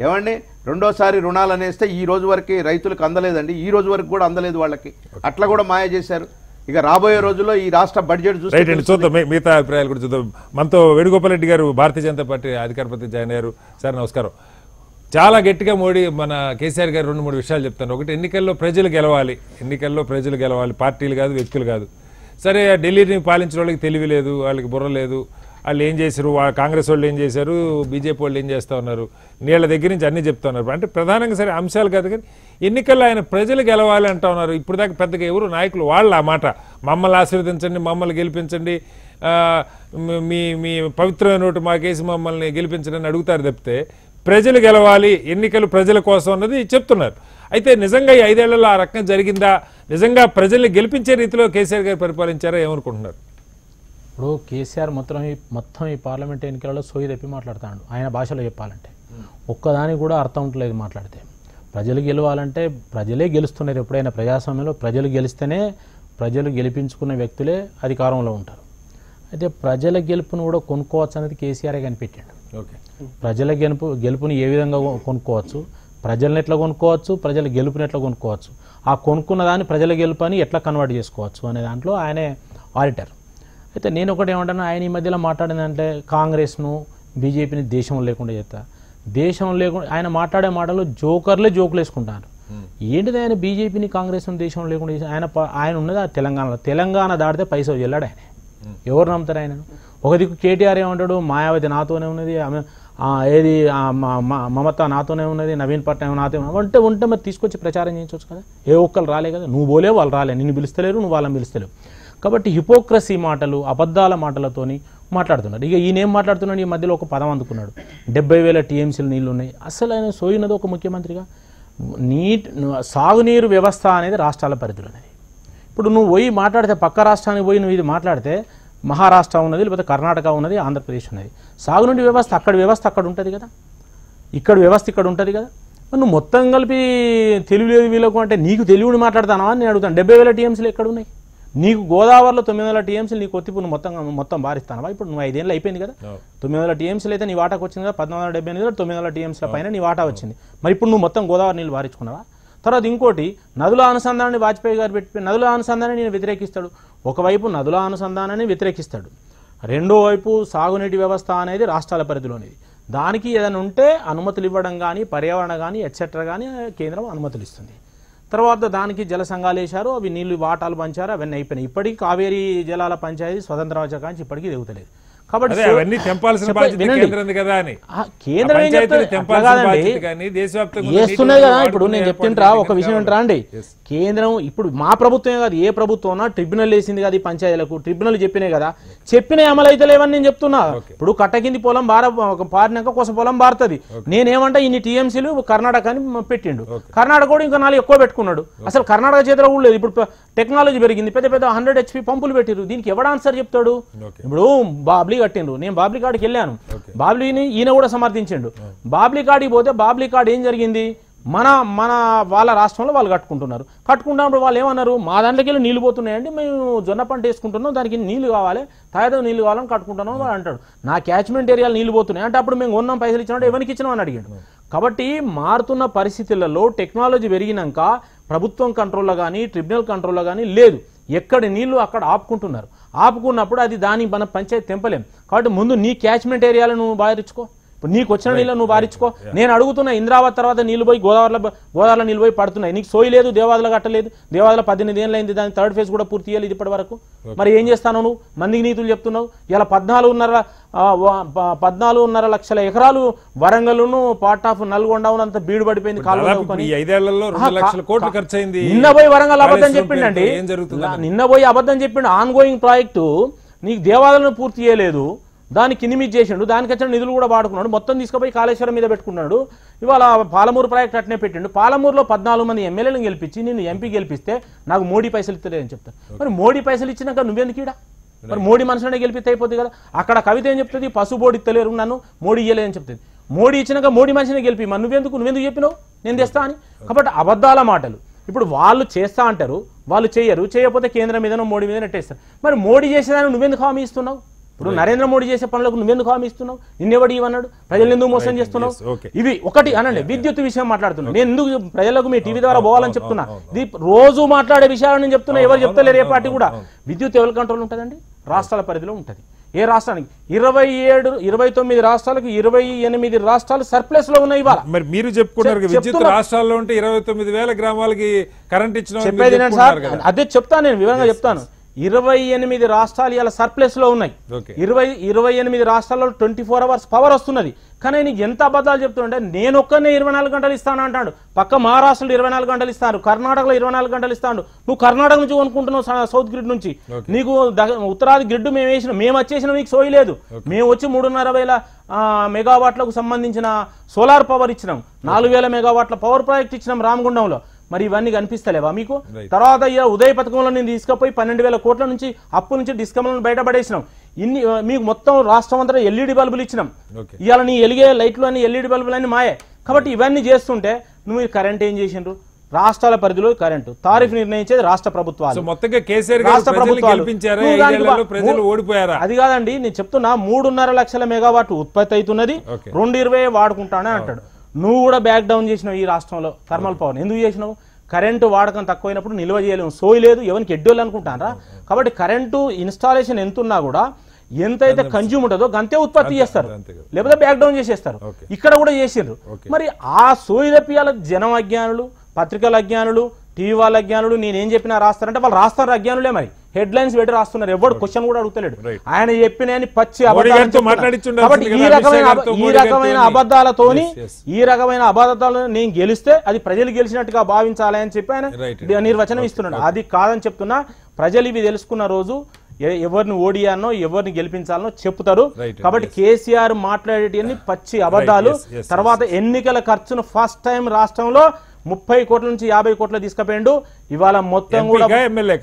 ఏమండి రెండోసారి రుణాలు అనేస్తే ఈ రోజు వరకు రైతులకు అందలేదండి, ఈ రోజు వరకు కూడా అందలేదు వాళ్ళకి, అట్లా కూడా మాయ చేశారు. ఇక రాబోయే రోజుల్లో ఈ రాష్ట్ర బడ్జెట్ రైట్ అండి, చూద్దాం మిగతా అభిప్రాయాలు కూడా చూద్దాం. మనతో వేణుగోపాల్ రెడ్డి గారు భారతీయ జనతా పార్టీ అధికార ప్రతినిధి జాయిన్ అయ్యారు. సార్ నమస్కారం. చాలా గట్టిగా మన కేసీఆర్ గారు 2-3 విషయాలు చెప్తాను. ఒకటి, ఎన్నికల్లో ప్రజలు గెలవాలి, ఎన్నికల్లో ప్రజలు గెలవాలి, పార్టీలు కాదు, వ్యక్తులు కాదు. సరే, ఢిల్లీని పాలించిన వాళ్ళకి తెలివి లేదు, వాళ్ళకి బుర్ర లేదు, వాళ్ళు ఏం చేశారు, కాంగ్రెస్ వాళ్ళు ఏం చేశారు, బీజేపీ వాళ్ళు ఏం చేస్తూ ఉన్నారు, నీళ్ళ దగ్గర నుంచి అన్నీ చెప్తా ఉన్నారు. అంటే ప్రధానంగా సరే అంశాలు కాదు, కానీ ఎన్నికల్లో ఆయన ప్రజలు గెలవాలి అంటూ ఉన్నారు. ఇప్పుడు దాకా పెద్దగా ఎవరు నాయకులు వాళ్ళు ఆ మాట మమ్మల్ని ఆశీర్వదించండి, మమ్మల్ని గెలిపించండి, మీ పవిత్రమైన ఓటు మాకేసి మమ్మల్ని గెలిపించండి అని అడుగుతారు తప్పితే ప్రజలు గెలవాలి, ఎన్నికలు ప్రజల కోసం అన్నది చెప్తున్నారు. అయితే నిజంగా ఈ 5 ఏళ్లలో ఆ రకంగా జరిగిందా? నిజంగా ప్రజల్ని గెలిపించే రీతిలో కేసీఆర్ గారు పరిపాలించారా? ఏమనుకుంటున్నారు? ఇప్పుడు కేసీఆర్ మొత్తం ఈ పార్లమెంట్ ఎన్నికలలో సోయి తప్పి మాట్లాడుతాడు. ఆయన భాషలో చెప్పాలంటే ఒక్కదానికి కూడా అర్థం ఉండలేదు మాట్లాడితే. ప్రజలు గెలవాలంటే ప్రజలే గెలుస్తున్నారు. ఎప్పుడైనా ప్రజాస్వామ్యంలో ప్రజలు గెలిస్తేనే ప్రజలు గెలిపించుకున్న వ్యక్తులే అధికారంలో ఉంటారు. అయితే ప్రజల గెలుపును కూడా కొనుక్కోవచ్చు అనేది కేసీఆరే కనిపెట్టాడు. ఓకే, ప్రజల గెలుపుని ఏ విధంగా కొనుక్కోవచ్చు, ప్రజలను ఎట్లా కొనుక్కోవచ్చు, ప్రజల గెలుపుని ఎట్లా కొనుక్కోవచ్చు, ఆ కొనుక్కున్న దాన్ని ప్రజల గెలుపు అని ఎట్లా కన్వర్ట్ చేసుకోవచ్చు అనే దాంట్లో ఆయనే ఆడిటర్. అయితే నేను ఒకటి ఏమంటాను, ఆయన ఈ మధ్యలో మాట్లాడిందంటే కాంగ్రెస్ను బీజేపీని దేశం లేకుండా చేస్తా, దేశం లేకుండా ఆయన మాట్లాడే మాటలు జోకులు వేసుకుంటారు. ఏంటిది ఆయన బీజేపీని కాంగ్రెస్ను దేశం లేకుండా చేసి ఆయన ఉన్నది ఆ తెలంగాణ దాటితే పైసలు వెళ్ళాడు ఆయన. ఎవరు నమ్ముతారు ఆయనను? ఒక దిక్కు కేటీఆర్ ఏమంటాడు, మాయావతి నాతోనే ఉన్నది, ఏది మమత నాతోనే ఉన్నది, నవీన్ పట్నాయక్ నాతోనే ఉంటే మరి తీసుకొచ్చి ప్రచారం చేయించవచ్చు కదా. ఏ ఒక్కరు రాలే కదా, నువ్వు పోలే వాళ్ళు రాలే, నిన్ను పిలుస్తలేరు, నువ్వు వాళ్ళని పిలుస్తలేవు. కాబట్టి హిపోక్రసీ మాటలు, అబద్ధాల మాటలతోని మాట్లాడుతున్నాడు. ఇక ఈయన ఏం మాట్లాడుతున్నాడు, ఈ మధ్యలో ఒక పదం అందుకున్నాడు, 70,000 టీఎంసీలు నీళ్లు ఉన్నాయి. అసలు ఆయన సోయినది ఒక ముఖ్యమంత్రిగా సాగునీరు వ్యవస్థ అనేది రాష్ట్రాల పరిధిలో అనేది. ఇప్పుడు నువ్వు పోయి మాట్లాడితే పక్క రాష్ట్రానికి పోయి నువ్వు ఇది మాట్లాడితే మహారాష్ట్ర ఉన్నది, లేకపోతే కర్ణాటక ఉన్నది, ఆంధ్రప్రదేశ్ ఉన్నది. సాగునీటి వ్యవస్థ అక్కడ ఉంటుంది కదా, ఇక్కడ వ్యవస్థ ఇక్కడ ఉంటుంది కదా. నువ్వు మొత్తం కలిపి తెలివి లేదు వీళ్ళకు అంటే నీకు తెలివిని మాట్లాడతానా అని నేను అడుగుతాను. 70,000 టీఎంసీలు ఎక్కడ ఉన్నాయి? నీకు గోదావరిలో 900 టీఎంసీలు నీకు ఒత్తిపు మొత్తం బారిస్తానవా? ఇప్పుడు నువ్వు 5 ఏళ్ళు అయిపోయింది కదా, 900 టీఎంసీలు అయితే నీ వాటాకు వచ్చింది కదా, 1478 900 టీఎంసీల పైన నీ వాటా వచ్చింది. మరి ఇప్పుడు నువ్వు మొత్తం గోదావరి నీళ్ళు బారించుకున్నావా? తర్వాత ఇంకోటి, నదుల అనుసంధానాన్ని వాజ్పేయి గారు పెట్టి నదుల అనుసంధానాన్ని నేను వ్యతిరేకిస్తాడు. ఒకవైపు నదుల అనుసంధానాన్ని వ్యతిరేకిస్తాడు, రెండో వైపు సాగునీటి వ్యవస్థ అనేది రాష్ట్రాల పరిధిలోనిది. దానికి ఏదైనా ఉంటే అనుమతులు ఇవ్వడం కానీ, పర్యావరణ కానీ, ఎట్సెట్రా కానీ కేంద్రం అనుమతులు ఇస్తుంది. తర్వాత దానికి జల సంఘాలు వేశారు, అవి నీళ్లు వాటాలు పంచారు, అవన్నీ అయిపోయినాయి. ఇప్పటికీ కావేరీ జలాల పంచాయతీ స్వతంత్ర వచ్చాక ఇప్పటికీ దిగుతలేదు. కాబట్టి అవన్నీ తెంపాల్సిన బాధ్యత కేంద్రంది కదా అని కేంద్రం ఏం చెప్తుంది చేస్తున్నది కదా. ఇప్పుడు నేను చెప్తుంటా ఒక విషయం ఏంట్రా అండి, కేంద్రం ఇప్పుడు మా ప్రభుత్వమే కాదు, ఏ ప్రభుత్వం ట్రిబ్యునల్ వేసింది కదా ఈ పంచాయతీలకు, ట్రిబ్యునల్ చెప్పినాయి కదా, చెప్పిన అమలు అయితే లేవని నేను చెప్తున్నా. ఇప్పుడు కట్టకింది పొలం పారినాక కొస పొలం బారుతుంది. నేనేమంటా ఇన్ని టీఎంసీలు కర్ణాటక అని పెట్టిండు, కర్ణాటక కూడా ఇంకా 4 ఎక్కువ పెట్టుకున్నాడు. అసలు కర్ణాటక చేతిలో కూడా లేదు. ఇప్పుడు టెక్నాలజీ పెరిగింది, పెద్ద 100 HP పంపులు పెట్టిరు. దీనికి ఎవడ ఆన్సర్ చెప్తాడు? ఇప్పుడు బాబ్లీ కట్టిండ్రు, నేను బాబ్లీ కాడికి వెళ్ళాను, బాబ్లీని ఈయన కూడా సమర్థించిండు. బాబ్లీ కాడికి పోతే బాబ్లీ కాడ ఏం జరిగింది, మన వాళ్ళ రాష్ట్రంలో వాళ్ళు కట్టుకుంటున్నప్పుడు వాళ్ళు ఏమన్నారు, మా దాంట్లోకి వెళ్ళి నీళ్లు పోతున్నాయండి, మేము జొన్న పంట వేసుకుంటున్నాం, దానికి నీళ్లు కావాలి, తాగేదో నీళ్లు కావాలని కట్టుకుంటున్నాం వాళ్ళు అంటాడు. నా క్యాచ్మెంట్ ఏరియాలో నీళ్లు పోతున్నాయి అంటే అప్పుడు మేము కొన్నాం, పైసలు ఇచ్చినట్టు ఎవరికి ఇచ్చినాం అని అడిగాడు. కాబట్టి మారుతున్న పరిస్థితులలో టెక్నాలజీ పెరిగినాక ప్రభుత్వం కంట్రోల్లో కానీ ట్రిబ్యునల్ కంట్రోల్లో కానీ లేదు. ఎక్కడి నీళ్లు అక్కడ ఆపుకుంటున్నారు. ఆపుకున్నప్పుడు అది దాన్ని మన పంచాయతీ తెంపలేం. కాబట్టి ముందు నీ క్యాచ్మెంట్ ఏరియాలో నువ్వు బారించుకో, ఇప్పుడు నీకు వచ్చిన నీళ్ళు నువ్వు బారించుకో. నేను అడుగుతున్నా, ఇంద్రావతి తర్వాత నీళ్లు పోయి గోదావరిలో నీళ్ళు పోయి పడుతున్నాయి, నీకు సోయి లేదు, దేవాదులు కట్టలేదు, దేవాదుల 18 ఏళ్ళు అయింది, దాని 3rd phase కూడా పూర్తి చేయాలి ఇప్పటి వరకు. మరి ఏం చేస్తాను నువ్వు? మందికి నీతులు చెప్తున్నావు. ఇలా 14.5 లక్షల ఎకరాలు వరంగల్ను పార్ట్ ఆఫ్ నల్గొండ ఉన్నంత బీడు పడిపోయింది. నిన్న పోయి వరంగల్ అబద్ధం చెప్పిండండి, నిన్న పోయి అబద్ధం చెప్పిండు. ఆన్ గోయింగ్ ప్రాజెక్టు నీకు దేవాదులను పూర్తి చేయలేదు, దానికి ఇనిమిట్ చేసిండు, దానికి వచ్చిన నిధులు కూడా వాడుకున్నాడు, మొత్తం తీసుకుపోయి కాళేశ్వరం మీద పెట్టుకున్నాడు. ఇవాళ పాలమూరు ప్రాజెక్ట్ అట్నే పెట్టిండు. పాలమూరులో 14 మంది ఎమ్మెల్యేలను గెలిపించి నేను ఎంపీ గెలిపిస్తే నాకు మోడీ పైసలు ఇస్తలేదని చెప్తాను. మరి మోడీ పైసలు ఇచ్చినాక నువ్వెందుకు ఈడ? మరి మోడీ మనసులోనే గెలిపిస్తే అయిపోతుంది కదా. అక్కడ కవిత ఏం చెప్తుంది, పసుబోడి ఇస్తలేరు నన్ను, మోడీ ఇయ్యలేదని చెప్తుంది. మోడీ ఇచ్చినాక మోడీ మనిషిని గెలిపి, మరి నువ్వెందుకు చెప్పినావు నేను తెస్తా అని? కాబట్టి అబద్ధాల మాటలు. ఇప్పుడు వాళ్ళు చేస్తా అంటారు, వాళ్ళు చేయరు, చేయకపోతే కేంద్రం మీదనో మోడీ మీద నెట్టేస్తారు. మరి మోడీ చేసేదాన్ని నువ్వెందుకు హామీ ఇస్తున్నావు? ఇప్పుడు నరేంద్ర మోడీ చేసే పనులకు నువ్వెందుకు హామీ ఇస్తున్నావు? నిన్నెవడు ఇవన్నాడు? ప్రజలు ఎందుకు మోసం చేస్తున్నావు? ఇవి ఒకటి అనండి. విద్యుత్ విషయం మాట్లాడుతున్నాను నేను, ఎందుకు ప్రజలకు మీ టీవీ ద్వారా పోవాలని చెప్తున్నా. ఇది రోజు మాట్లాడే విషయాలను నేను చెప్తున్నా, ఎవరు చెప్తలేరు ఏ పార్టీ కూడా. విద్యుత్ ఎవరి కంట్రోల్ ఉంటుందండి? రాష్ట్రాల పరిధిలో ఉంటుంది. ఏ రాష్ట్రానికి? 29 రాష్ట్రాలకు 28 రాష్ట్రాలు సర్ప్లస్ లో ఉన్నాయి ఇవాళ. మరి మీరు చెప్పుకున్నారు విద్యుత్ రాష్ట్రాల్లో ఉంటే 29,000 గ్రామాలకి కరెంట్ ఇచ్చిన చెప్పేది నేను సార్, అదే చెప్తాను, నేను వివరంగా చెప్తాను. 28 రాష్ట్రాలు ఇలా సర్ప్లస్ లో ఉన్నాయి. 28 రాష్ట్రాల్లో 24 hours పవర్ వస్తున్నది. కానీ నీకు ఎంత అబద్ధాలు చెప్తుంటే, నేను ఒక్కనే 24 గంటలు ఇస్తాను అంటాడు. పక్క మహారాష్ట్రలో 24 గంటలు ఇస్తాను, కర్ణాటకలో 24 గంటలు ఇస్తాను. నువ్వు కర్ణాటక నుంచి కొనుక్కుంటున్నావు సౌత్ గ్రిడ్ నుంచి. నీకు ఉత్తరాది గ్రిడ్ మేము వచ్చేసిన మీకు సోయలేదు. మేము వచ్చి 3,500 మెగావాట్లకు సంబంధించిన సోలార్ పవర్ ఇచ్చినాం, 4,000 మెగావాట్ల పవర్ ప్రాజెక్ట్ ఇచ్చినాం రామగుండంలో. మరి ఇవన్నీ కనిపిస్తలేవా మీకు? తర్వాత ఉదయ పథకంలో నేను తీసుకుపోయి 12,000 కోట్ల నుంచి అప్పు నుంచి డిస్కమ్లను బయటపడేసినాం. ఇన్ని మీకు మొత్తం రాష్ట్రం అంతా ఎల్ఈడి బల్బులు ఇచ్చినాం. ఇవాళ నీ ఎలిగే లైట్లు అన్ని ఎల్ఈడి బల్బులు అన్ని మాయే. కాబట్టి ఇవన్నీ చేస్తుంటే నువ్వు కరెంట్ ఏం చేసిండ్రు? రాష్ట్రాల పరిధిలో కరెంటు తారీఫ్ నిర్ణయించేది రాష్ట్ర ప్రభుత్వాలు. రాష్ట్ర ప్రభుత్వాలు అది కాదండి, నేను చెప్తున్నా 3.5 లక్షల మెగావాట్ ఉత్పత్తి అవుతున్నది, 220 వాడుకుంటానే అంటాడు. నువ్వు కూడా బ్యాక్ డౌన్ చేసినావు ఈ రాష్ట్రంలో థర్మల్ పవర్. ఎందుకు చేసినావు? కరెంటు వాడకం తక్కువైనప్పుడు నిల్వ చేయలేము, సోయలేదు, ఎవరికి ఎడ్డోళ్ళు అనుకుంటారా? కాబట్టి కరెంటు ఇన్స్టాలేషన్ ఎంతున్నా కూడా ఎంతైతే కన్జ్యూమ్ ఉంటుందో అంతే ఉత్పత్తి చేస్తారు, లేకపోతే బ్యాక్ డౌన్ చేసేస్తారు. ఇక్కడ కూడా చేసిండ్రు. మరి ఆ సోయి తప్పియాల జనం అజ్ఞానులు, పత్రికల అజ్ఞానులు, టీవీ వాళ్ళ అజ్ఞానులు నేనేం చెప్పినా రాస్తారంటే వాళ్ళు రాస్తారు అజ్ఞానులే. మరి హెడ్లైన్స్ పెట్టి రాస్తున్నారు, ఎవరు క్వశ్చన్ కూడా అడుగుతలేడు. ఆయన చెప్పిన పచ్చి కాబట్టి ఈ రకమైన అబద్ధాలను నేను గెలిస్తే అది ప్రజలు గెలిచినట్టుగా భావించాలి అని చెప్పి ఆయన నిర్వచనం ఇస్తున్నాడు. అది కాదని చెప్తున్నా. ప్రజలు ఇవి తెలుసుకున్న రోజు ఎవరిని ఓడియానో ఎవరిని గెలిపించాలనో చెప్తారు. కాబట్టి కేసీఆర్ మాట్లాడేటివన్నీ పచ్చి అబద్ధాలు. తర్వాత ఎన్నికల ఖర్చును ఫస్ట్ టైం రాష్ట్రంలో 30 కోట్ల నుంచి 50 కోట్ల తీసుకుపోయిండు. ఇవాళ మొత్తం కూడా ఎమ్మెల్యే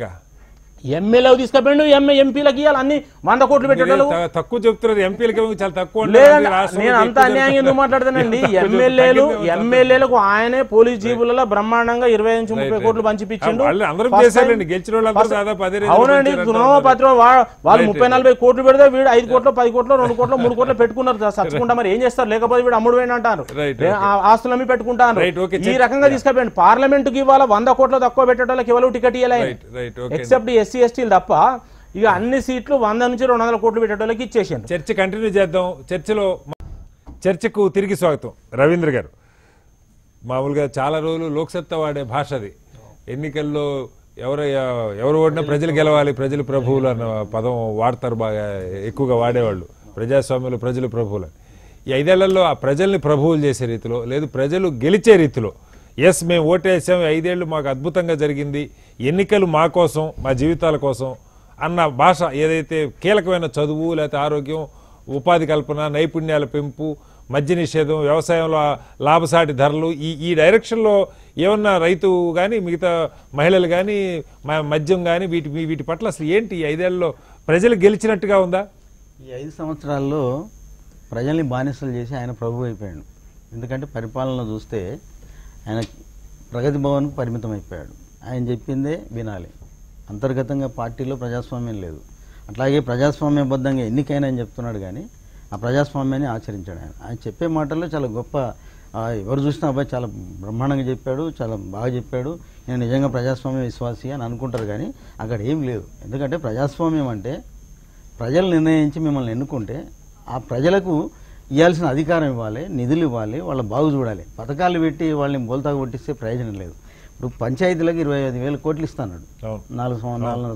తీసుకుపోయిండు, ఎంపీలకు ఇవ్వాలి అన్ని 100 కోట్లు పెట్టాడు. తక్కువ చెప్తున్నారు ఎంపీలకి, చాలా తక్కువ. నేను అంత అన్యాయం ఎందుకు మాట్లాడతానండి? ఎమ్మెల్యేలకు ఆయనే పోలీస్ జీబులలో బ్రహ్మాండంగా 20 నుంచి 30 కోట్లు పంచిపించిండు. అవునండి, పత్రం వాళ్ళు 30-40 కోట్లు పెడితే వీడు 5 కోట్లు 10 కోట్లు 2 కోట్లు 3 కోట్లు పెట్టుకున్నారు చచ్చుకుంటా. మరి ఏం చేస్తారు? లేకపోతే వీడు అమ్ముడు పోయిన అంటారు, ఆస్తులు అమ్మి పెట్టుకుంటారు. ఈ రకంగా తీసుకుపోయింది. పార్లమెంటుకి ఇవాళ 100 కోట్లు తక్కువ పెట్టడానికి ఎవరు టికెట్ ఇవ్వలేదు ఎక్సెప్ట్ ఎస్సీ ఎస్టీలు తప్ప. ఇక అన్ని సీట్లు 100 నుంచి 200 కోట్లు పెట్టడానికి ఇచ్చేసాను. చర్చ కంటిన్యూ చేద్దాం. చర్చకు తిరిగి స్వాగతం. రవీంద్ర గారు, మామూలుగా చాలా రోజులు లోక్సత్తా వాడే భాష అది. ఎన్నికల్లో ఎవరు ఓడినా ప్రజలు గెలవాలి, ప్రజలు ప్రభువులు అన్న పదం వాడతారు, బాగా ఎక్కువగా వాడేవాళ్ళు. ప్రజాస్వామ్యంలో ప్రజలు ప్రభువులు. ఈ 5 ఏళ్లలో ఆ ప్రజల్ని ప్రభువులు చేసే రీతిలో, లేదు ప్రజలు గెలిచే రీతిలో, ఎస్ మేము ఓటేసాం, 5 ఏళ్ళు మాకు అద్భుతంగా జరిగింది, ఎన్నికలు మా కోసం, మా జీవితాల కోసం అన్న భాష ఏదైతే కీలకమైన చదువు, లేకపోతే ఆరోగ్యం, ఉపాధి కల్పన, నైపుణ్యాల పెంపు, మద్య నిషేధం, వ్యవసాయంలో లాభసాటి ధరలు, ఈ డైరెక్షన్లో ఏమన్నా రైతు కానీ మిగతా మహిళలు కానీ మద్యం కానీ వీటి పట్ల అసలు ఏంటి 5 ఏళ్లలో ప్రజలు గెలిచినట్టుగా ఉందా? ఈ 5 సంవత్సరాల్లో ప్రజల్ని బానిసలు చేసి ఆయన ప్రభు అయిపోయాడు. ఎందుకంటే పరిపాలన చూస్తే ఆయన ప్రగతి భవన్కు పరిమితం అయిపోయాడు. ఆయన చెప్పిందే వినాలి. అంతర్గతంగా పార్టీలో ప్రజాస్వామ్యం లేదు. అట్లాగే ప్రజాస్వామ్యబద్ధంగా ఎన్నికైనా అని చెప్తున్నాడు, కానీ ఆ ప్రజాస్వామ్యాన్ని ఆచరించాడు. ఆయన చెప్పే మాటల్లో చాలా గొప్ప, ఎవరు చూసినా అబ్బాయి చాలా బ్రహ్మాండంగా చెప్పాడు, చాలా బాగా చెప్పాడు, నేను నిజంగా ప్రజాస్వామ్య విశ్వాసి అని అనుకుంటారు. కానీ అక్కడ ఏం లేదు. ఎందుకంటే ప్రజాస్వామ్యం అంటే ప్రజలు నిర్ణయించి మిమ్మల్ని ఎన్నుకుంటే ఆ ప్రజలకు ఇవ్వాల్సిన అధికారం ఇవ్వాలి, నిధులు ఇవ్వాలి, వాళ్ళ బాగు చూడాలి. పథకాలు పెట్టి వాళ్ళని బోల్తాగా కొట్టిస్తే ప్రయోజనం లేదు. ఇప్పుడు పంచాయతీలకు 25,000 కోట్లు ఇస్తాడు 4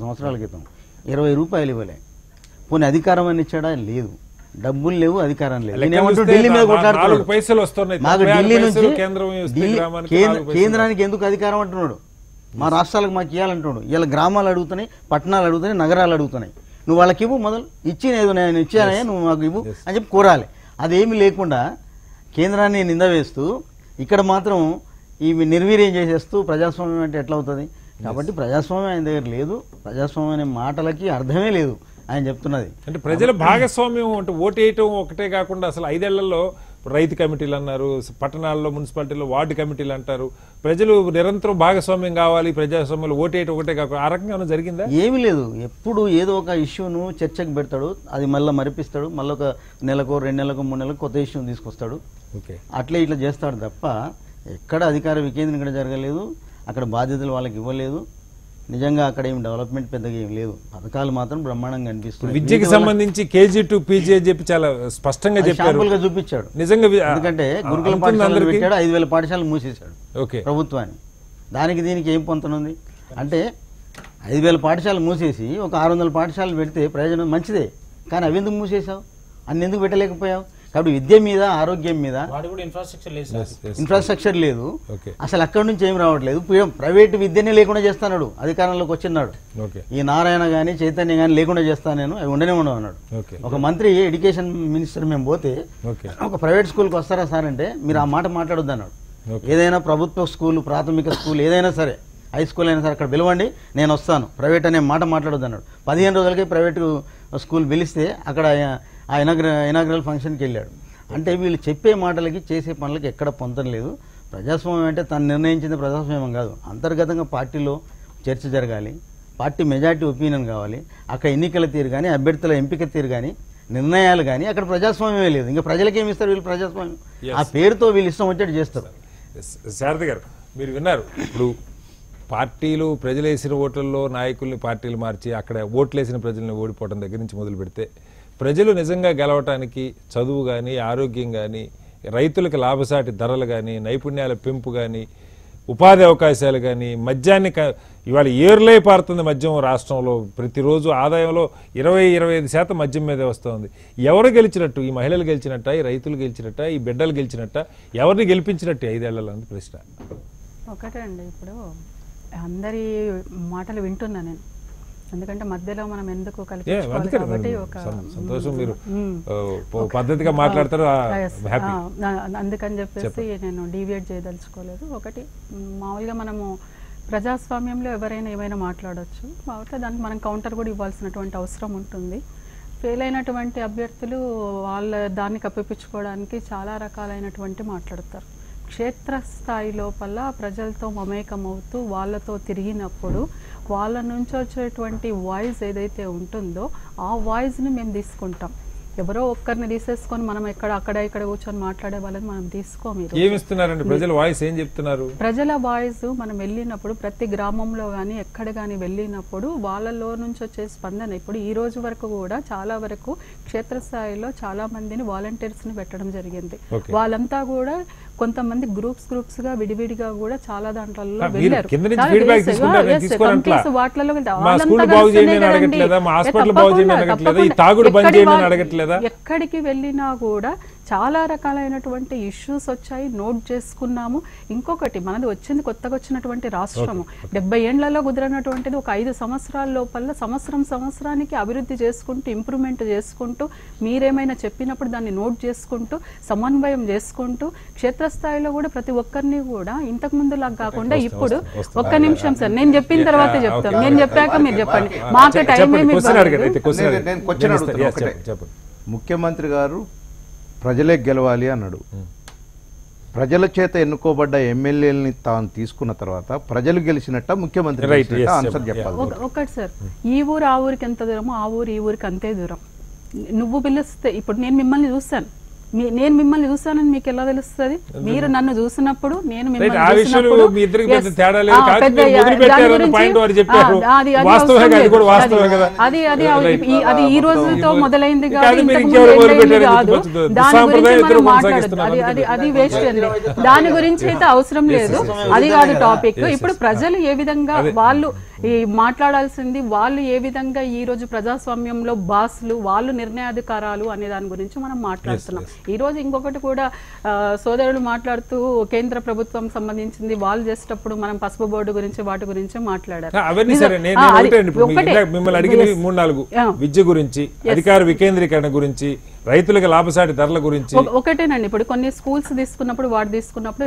సంవత్సరాల క్రితం. 20 రూపాయలు ఇవ్వలే. పోనీ అధికారం అని ఇచ్చాడా? లేదు. డబ్బులు లేవు, అధికారం లేదు. నేనేమంటూ ఢిల్లీ మీద కొట్లాడుతున్నాడు. మాకు ఢిల్లీ నుంచి కేంద్రానికి ఎందుకు అధికారం అంటున్నాడు? మా రాష్ట్రాలకు మాకు ఇవ్వాలంటున్నాడు. ఇలా గ్రామాలు అడుగుతున్నాయి, పట్టణాలు అడుగుతున్నాయి, నగరాలు అడుగుతున్నాయి. నువ్వు వాళ్ళకి ఇవ్వు, మొదలు ఇచ్చినేదో నేను ఇచ్చానే, నువ్వు మాకు ఇవ్వు అని చెప్పి కోరాలి. అదేమీ లేకుండా కేంద్రాన్ని నింద వేస్తూ ఇక్కడ మాత్రం ఇవి నిర్వీర్యం చేసేస్తూ ప్రజాస్వామ్యం అంటే ఎట్లా అవుతుంది? కాబట్టి ప్రజాస్వామ్యం ఆయన దగ్గర లేదు. ప్రజాస్వామ్యం అనే మాటలకి అర్థమే లేదు ఆయన చెప్తున్నది. అంటే ప్రజల భాగస్వామ్యం అంటే ఓటు వేయటం ఒకటే కాకుండా అసలు 5 ఏళ్లలో రైతు కమిటీలు అన్నారు, పట్టణాల్లో మున్సిపాలిటీలో వార్డు కమిటీలు అంటారు. ప్రజలు నిరంతరం భాగస్వామ్యం కావాలి, ప్రజాస్వామ్యంలో ఓటేయటం ఒకటే కాకుండా ఆ రకంగా జరిగిందా? ఏమీ లేదు. ఎప్పుడు ఏదో ఒక ఇష్యూను చర్చకు పెడతాడు, అది మళ్ళీ మరిపిస్తాడు, మళ్ళీ ఒక నెలకో 2 నెలలకు 3 నెలలకు కొత్త ఇష్యూని తీసుకొస్తాడు. అట్లే ఇట్లా చేస్తాడు తప్ప ఎక్కడ అధికార వికేంద్రీకరణ జరగలేదు, అక్కడ బాధ్యతలు వాళ్ళకి ఇవ్వలేదు. నిజంగా అక్కడ ఏం డెవలప్మెంట్ పెద్దగా ఏం లేదు. పథకాలు మాత్రం బ్రహ్మాండంగా అనిపిస్తుంది. విద్యకి సంబంధించి కేజీ టు పీజీ అని చెప్పి చాలా స్పష్టంగా చెప్పారు, చూపించాడు. నిజంగా ఎందుకంటే గురుకుల పాఠశాలలు పెట్టాడు, 5,000 పాఠశాలలు మూసేశాడు ప్రభుత్వాన్ని. దానికి దీనికి ఏం పొంతనుంది అంటే 5,000 పాఠశాలలు మూసేసి ఒక 600 పాఠశాలలు పెడితే ప్రయోజనం మంచిదే, కానీ అవి ఎందుకు మూసేసావు, అన్ని ఎందుకు పెట్టలేకపోయావు? కాబట్టి విద్య మీద, ఆరోగ్యం మీద ఇన్ఫ్రాస్ట్రక్చర్ లేదు. అసలు అక్కడి నుంచి ఏం రావట్లేదు. ప్రైవేట్ విద్యనే లేకుండా చేస్తాడు అధికారంలోకి వచ్చినాడు. ఈ నారాయణ గానీ చైతన్య గానీ లేకుండా చేస్తాను నేను, అవి ఉండనే ఉండవు అన్నాడు. ఒక మంత్రి ఎడ్యుకేషన్ మినిస్టర్ మేము పోతే ఒక ప్రైవేట్ స్కూల్కి వస్తారా సార్ అంటే మీరు ఆ మాట మాట్లాడొద్దు అన్నాడు. ఏదైనా ప్రభుత్వ స్కూల్, ప్రాథమిక స్కూల్ ఏదైనా సరే, హై స్కూల్ అయినా సరే అక్కడ పిలవండి, నేను వస్తాను, ప్రైవేట్ అనే మాట మాట్లాడొద్దు అన్నాడు. 15 రోజులకి ప్రైవేటు స్కూల్ పిలిస్తే అక్కడ ఆ ఇనాగ్రల్ ఫంక్షన్కి వెళ్ళాడు. అంటే వీళ్ళు చెప్పే మాటలకి చేసే పనులకి ఎక్కడ పొందడం లేదు. ప్రజాస్వామ్యం అంటే తను నిర్ణయించింది ప్రజాస్వామ్యం కాదు. అంతర్గతంగా పార్టీలో చర్చ జరగాలి, పార్టీ మెజార్టీ ఒపీనియన్ కావాలి. అక్కడ ఎన్నికల తీరు కానీ, అభ్యర్థుల ఎంపిక తీరు కానీ, నిర్ణయాలు కానీ అక్కడ ప్రజాస్వామ్యమే లేదు. ఇంకా ప్రజలకి ఏమి ఇస్తారు వీళ్ళు ప్రజాస్వామ్యం? ఆ పేరుతో వీళ్ళు ఇష్టం వచ్చేట్టు చేస్తారు. శారద గారు మీరు విన్నారు, ఇప్పుడు పార్టీలు ప్రజలు వేసిన ఓట్లలో నాయకుల్ని పార్టీలు మార్చి అక్కడ ఓట్లేసిన ప్రజల్ని ఓడిపోవడం దగ్గర నుంచి మొదలు పెడితే ప్రజలు నిజంగా గెలవటానికి చదువు కానీ, ఆరోగ్యం కానీ, రైతులకు లాభసాటి ధరలు కానీ, నైపుణ్యాల పెంపు కానీ, ఉపాధి అవకాశాలు కానీ, మద్యాన్ని ఇవాళ ఏర్లై పారుతుంది మద్యం రాష్ట్రంలో. ప్రతిరోజు ఆదాయంలో 20-25% మద్యం మీదే వస్తుంది. ఎవరు గెలిచినట్టు? ఈ మహిళలు గెలిచినట్ట, ఈ రైతులు గెలిచినట్ట, ఈ బిడ్డలు గెలిచినట్ట, ఎవరిని గెలిపించినట్టు 5 ఏళ్లలో అని ప్రశ్న. ఒకటే అండి, ఇప్పుడు అందరి మాటలు వింటున్నా నేను, ఎందుకంటే మధ్యలో మనం ఎందుకు కల్పించుకోవాలి కాబట్టి ఒక సంతోషం, మీరు పద్ధతిగా మాట్లాడతారు, అందుకని చెప్పేసి నేను డీవియేట్ చేయదలుచుకోలేదు. ఒకటి, మామూలుగా మనము ప్రజాస్వామ్యంలో ఎవరైనా ఏమైనా మాట్లాడవచ్చు, కాబట్టి దానికి మనం కౌంటర్ కూడా ఇవ్వాల్సినటువంటి అవసరం ఉంటుంది. ఫెయిల్ అయినటువంటి అభ్యర్థులు వాళ్ళ దాన్ని కప్పిపుచ్చుకోవడానికి చాలా రకాలైనటువంటి మాట్లాడతారు. క్షేత్రస్థాయి లోపల ప్రజలతో మమేకమవుతూ వాళ్ళతో తిరిగినప్పుడు వాళ్ళ నుంచి వచ్చేటువంటి వాయిస్ ఏదైతే ఉంటుందో ఆ వాయిస్ని మేము తీసుకుంటాం. ఎవరో ఒక్కరిని తీసేసుకొని మనం అక్కడ ఇక్కడ కూర్చొని మాట్లాడే వాళ్ళని మనం తీసుకోము. ఏమిస్తున్నారండి ప్రజల వాయిస్? ఏం చెప్తున్నారు? ప్రజల వాయిస్ మనం వెళ్ళినప్పుడు ప్రతి గ్రామంలో కానీ ఎక్కడ కానీ వెళ్ళినప్పుడు వాళ్ళలో నుంచి వచ్చే స్పందన, ఇప్పుడు ఈ రోజు వరకు కూడా చాలా వరకు క్షేత్రస్థాయిలో చాలా మందిని వాలంటీర్స్ని పెట్టడం జరిగింది. వాళ్ళంతా కూడా కొంతమంది గ్రూప్స్ గా విడివిడిగా కూడా చాలా దాంట్లో వెళ్ళారు. ఎక్కడికి వెళ్ళినా కూడా చాలా రకాలైనటువంటి ఇష్యూస్ వచ్చాయి, నోట్ చేసుకున్నాము. ఇంకొకటి, మనది వచ్చింది కొత్తగా వచ్చినటువంటి రాష్ట్రము, 70 ఏళ్లలో కుదిరినటువంటిది ఒక 5 సంవత్సరాల లోపల సంవత్సరానికి అభివృద్ధి చేసుకుంటూ, ఇంప్రూవ్మెంట్ చేసుకుంటూ, మీరేమైనా చెప్పినప్పుడు దాన్ని నోట్ చేసుకుంటూ, సమన్వయం చేసుకుంటూ, క్షేత్రస్థాయిలో కూడా ప్రతి ఒక్కరిని కూడా ఇంతకు ముందులా కాకుండా ఇప్పుడు ఒక్క నిమిషం సార్, నేను చెప్పిన తర్వాతే చెప్తాను, నేను చెప్పాక మీరు చెప్పండి, మాకు టైం ముఖ్యమంత్రి గారు ప్రజలే గెలవాలి అన్నాడు. ప్రజల చేత ఎన్నుకోబడ్డ ఎమ్మెల్యేలని తాను తీసుకున్న తర్వాత ప్రజలు గెలిచినట్ట ముఖ్యమంత్రి ఆన్సర్ చెప్పాలి. ఒకటి సార్, ఈ ఊరు ఆ ఊరికి ఎంత దూరమో ఆ ఊరు ఈ ఊరికి అంతే దూరం. నువ్వు పిలిస్తే, ఇప్పుడు నేను మిమ్మల్ని చూస్తాను, నేను మిమ్మల్ని చూస్తానని మీకు ఎలా తెలుస్తుంది? మీరు నన్ను చూసినప్పుడు, నేను మిమ్మల్ని అది ఈ రోజుతో మొదలైంది కాదు, దాని గురించి మనం మాట్లాడదు, అది వేస్ట్ అండి. దాని గురించి అయితే అవసరం లేదు, అది కాదు టాపిక్. ఇప్పుడు ప్రజలు ఏ విధంగా వాళ్ళు మాట్లాడాల్సింది, వాళ్ళు ఏ విధంగా ఈ రోజు ప్రజాస్వామ్యంలో బాసులు, వాళ్ళు నిర్ణయాధికారాలు అనే దాని గురించి మనం మాట్లాడుతున్నాం. ఈ రోజు ఇంకొకటి కూడా సోదరుడు మాట్లాడుతూ కేంద్ర ప్రభుత్వం సంబంధించింది వాళ్ళు చేసేటప్పుడు మనం పసుపు బోర్డు గురించి వాటి గురించి మాట్లాడారు. మిమ్మల్ని అడిగిన 3-4 విద్య గురించి, అధికార వికేంద్రీకరణ గురించి, రైతులకు లాభసాటి ధరల గురించి ఒకటేనండి. ఇప్పుడు కొన్ని స్కూల్స్ తీసుకున్నప్పుడు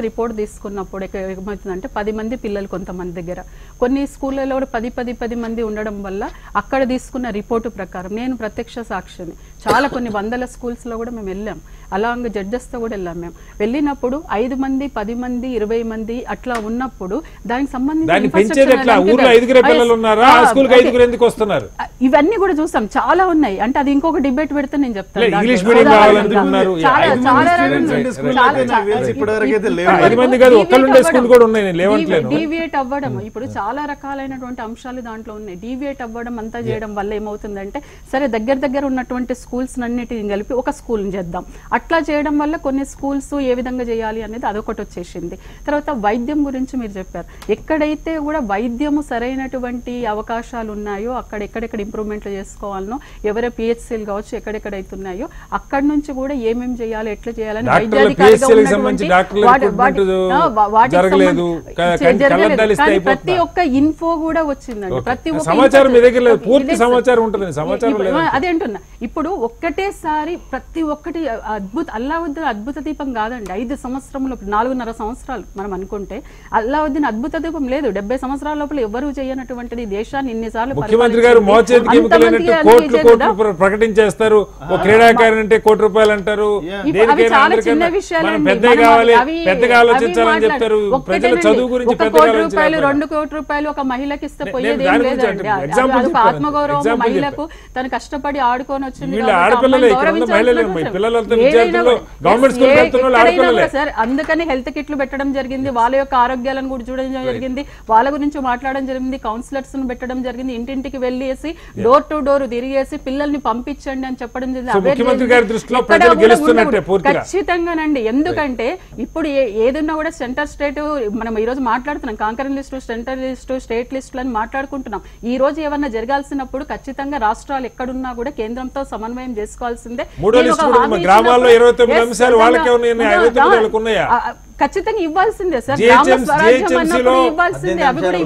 రిపోర్ట్ తీసుకున్నప్పుడు ఏమవుతుందంటే 10 మంది పిల్లలు కొంతమంది దగ్గర, కొన్ని స్కూళ్ళలో కూడా 10 మంది ఉండడం వల్ల అక్కడ తీసుకున్న రిపోర్టు ప్రకారం, నేను ప్రత్యక్ష సాక్షిని, చాలా కొన్ని వందల స్కూల్స్ లో కూడా మేము వెళ్ళాం, అలాంగ్ జడ్జెస్ తో కూడా వెళ్ళాం. మేము వెళ్ళినప్పుడు 5 మంది 10 మంది 20 మంది అట్లా ఉన్నప్పుడు దానికి సంబంధించి ఇవన్నీ కూడా చూసాం, చాలా ఉన్నాయి. అంటే అది ఇంకొక డిబేట్ పెడితే నేను చెప్తాను. డీవియేట్ అవ్వడం, ఇప్పుడు చాలా రకాలైనటువంటి అంశాలు దాంట్లో ఉన్నాయి. డీవియేట్ అవ్వడం అంతా చేయడం వల్ల ఏమవుతుందంటే, సరే దగ్గర ఉన్నటువంటి స్కూల్స్ అన్నిటిని కలిపి ఒక స్కూల్ చేద్దాం, అట్లా చేయడం వల్ల కొన్ని స్కూల్స్ ఏ విధంగా చేయాలి అనేది అదొకటి వచ్చేసింది. తర్వాత వైద్యం గురించి మీరు చెప్పారు, ఎక్కడైతే కూడా వైద్యము సరైనటువంటి అవకాశాలు ఉన్నాయో అక్కడ ఎక్కడెక్కడ ఇంప్రూవ్మెంట్లు చేసుకోవాలనో, ఎవరే పిహెచ్సీలు కావచ్చు ఎక్కడెక్కడైతే ఉన్నాయో అక్కడ నుంచి కూడా ఏమేమి చేయాలి, ఎట్లా చేయాలని ప్రతి ఒక్క ఇన్ఫో కూడా వచ్చిందండి. ప్రతి ఒక్క అదే అంటున్నా. ఇప్పుడు ఒక్కటేసారి ప్రతి ఒక్కటి అల్లావుద్దీన్ అద్భుత దీపం కాదండి. 5 సంవత్సరంలో 4.5 సంవత్సరాలు మనం అనుకుంటే అల్లావుద్దీన్ అద్భుత దీపం లేదు. 70 సంవత్సరాల లోపల ఎవరు చేయనటువంటిది దేశాన్ని ఇన్నిసార్లు ముఖ్యమంత్రి గారు ప్రకటించేస్తారు. రూపాయలు అంటే ₹1 అంటారు. చాలా చిన్న విషయాలు. ₹1 ఒక మహిళకి ఇస్తే పోయేది ఏం లేదండి. ఆత్మగౌరవం, మహిళకు తను కష్టపడి ఆడుకొని వచ్చింది. సార్ అందుకని హెల్త్ కిట్లు పెట్టడం జరిగింది, వాళ్ళ యొక్క ఆరోగ్యాలను కూడా చూడడం జరిగింది, వాళ్ళ గురించి మాట్లాడడం జరిగింది, కౌన్సిలర్స్ పెట్టడం జరిగింది, ఇంటింటికి వెళ్ళేసి డోర్ టు డోర్ తిరిగేసి పిల్లల్ని పంపించండి అని చెప్పడం జరిగింది. ఖచ్చితంగానండి. ఎందుకంటే ఇప్పుడు ఏదన్నా కూడా సెంటర్ స్టేట్ మనం ఈ రోజు మాట్లాడుతున్నాం, concurrent list, centre list, state లిస్టులు అని మాట్లాడుకుంటున్నాం. ఈ రోజు ఏమన్నా జరగాల్సినప్పుడు ఖచ్చితంగా రాష్ట్రాలు ఎక్కడున్నా కూడా కేంద్రంతో సమన్వయం చేసుకోవాల్సిందే. ఖచ్చితంగా ఇవ్వాల్సిందే సార్. ఇవ్వాల్సిందే. అవి కూడా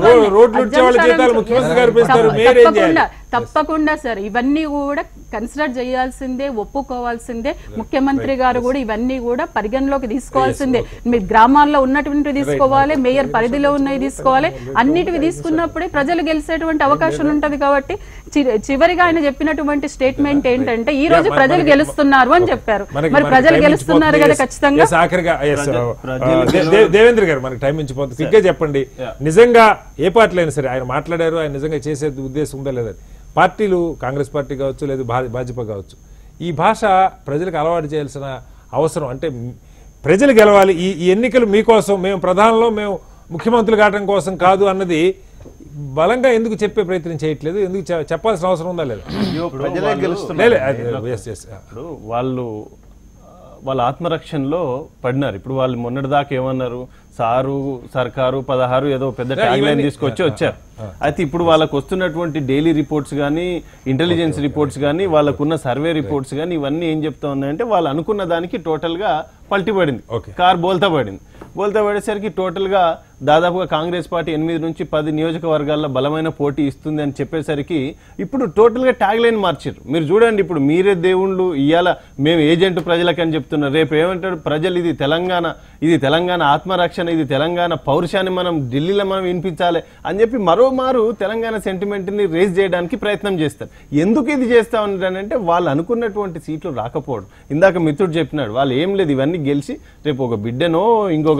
తప్పకుండా సార్ ఇవన్నీ కూడా కన్సిడర్ చేయాల్సిందే, ఒప్పుకోవాల్సిందే. ముఖ్యమంత్రి గారు కూడా ఇవన్నీ కూడా పరిగణలోకి తీసుకోవాల్సిందే. మీరు గ్రామాల్లో ఉన్నటువంటి తీసుకోవాలి, మేయర్ పరిధిలో ఉన్నవి తీసుకోవాలి. అన్నిటివి తీసుకున్నప్పుడే ప్రజలు గెలిచేటువంటి అవకాశం ఉంటది. కాబట్టి చివరిగా ఆయన చెప్పినటువంటి స్టేట్మెంట్ ఏంటంటే ఈ రోజు ప్రజలు గెలుస్తున్నారు అని చెప్పారు. మరి ప్రజలు గెలుస్తున్నారు కదా ఖచ్చితంగా. దేవేంద్ర గారు మనకి టైం మించిపోతుంది, క్విక్గా చెప్పండి. నిజంగా ఏ పార్టీలు అయినా సరే ఆయన మాట్లాడారు, ఆయన నిజంగా చేసే ఉద్దేశం ఉందా లేదా? పార్టీలు కాంగ్రెస్ పార్టీ కావచ్చు, లేదు భాజపా కావచ్చు, ఈ భాష ప్రజలకు అలవాటు చేయాల్సిన అవసరం, అంటే ప్రజలు గెలవాలి, ఈ ఎన్నికలు మీకోసం, మేము ప్రధానంలో మేము ముఖ్యమంత్రులు కావడం కోసం కాదు అన్నది బలంగా ఎందుకు చెప్పే ప్రయత్నం చేయట్లేదు? ఎందుకు చెప్పాల్సిన అవసరం ఉందా లేదా? వాళ్ళ ఆత్మరక్షణలో పడినారు. ఇప్పుడు వాళ్ళు మొన్నటిదాకా ఏమన్నారు, సారు సర్కారు 16 ఏదో పెద్ద ట్యాగ్ లైన్ తీసుకొచ్చి వచ్చారు. అయితే ఇప్పుడు వాళ్ళకు వస్తున్నటువంటి డైలీ రిపోర్ట్స్ కానీ, ఇంటెలిజెన్స్ రిపోర్ట్స్ కానీ, వాళ్ళకున్న సర్వే రిపోర్ట్స్ కానీ ఇవన్నీ ఏం చెప్తా ఉన్నాయంటే వాళ్ళు అనుకున్న దానికి టోటల్ గా పల్టీ పడింది, కార్ బోల్తా పడింది. బోల్తా పడేసరికి టోటల్ గా దాదాపుగా కాంగ్రెస్ పార్టీ 8 నుంచి 10 నియోజకవర్గాల్లో బలమైన పోటీ ఇస్తుంది అని చెప్పేసరికి ఇప్పుడు టోటల్ గా ట్యాగ్ లైన్ మార్చారు. మీరు చూడండి, ఇప్పుడు మీరే దేవుళ్ళు, ఇవాళ మేము ఏజెంట్ ప్రజలకు అని చెప్తున్నారు, రేపు ఏమంటాడు ప్రజలు ఇది తెలంగాణ ఆత్మరక్షణ, ఇది తెలంగాణ పౌరుషాన్ని మనం ఢిల్లీలో మనం వినిపించాలి అని చెప్పి మరోమారు తెలంగాణ సెంటిమెంట్ ని రేజ్ చేయడానికి ప్రయత్నం చేస్తారు. ఎందుకు ఇది చేస్తా ఉన్నారంటే వాళ్ళు అనుకున్నటువంటి సీట్లు రాకపోవడం. ఇందాక మిత్రుడు చెప్పినాడు, వాళ్ళు ఏం లేదు ఇవన్నీ గెలిచి రేపు ఒక బిడ్డనో ఇంకొక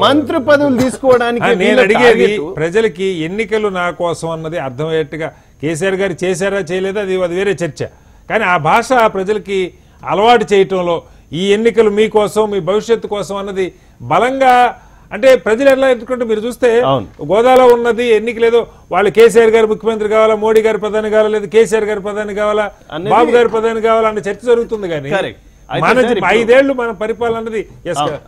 మంత్రి పదవులు తీసుకోవడానికి. నేను అడిగేది ప్రజలకి ఎన్నికలు నా కోసం అన్నది అర్థమయ్యేట్టుగా కేసీఆర్ గారు చేశారా చేయలేదా అది వేరే చర్చ. కానీ ఆ భాష ప్రజలకి అలవాటు చేయటంలో ఈ ఎన్నికలు మీకోసం, మీ భవిష్యత్తు కోసం అన్నది బలంగా, అంటే ప్రజలు ఎలా ఎత్తుకుంటే మీరు చూస్తే గోదాలో ఉన్నది ఎన్నికలేదో వాళ్ళు కేసీఆర్ గారు ముఖ్యమంత్రి కావాలా, మోడీ గారు ప్రధాని కావాలా, లేదు కేసీఆర్ గారు ప్రధాని కావాలా, బాబు గారు ప్రధాని కావాలా అన్న చర్చ జరుగుతుంది. కానీ 5 ఏళ్లు మన పరిపాలన అన్నది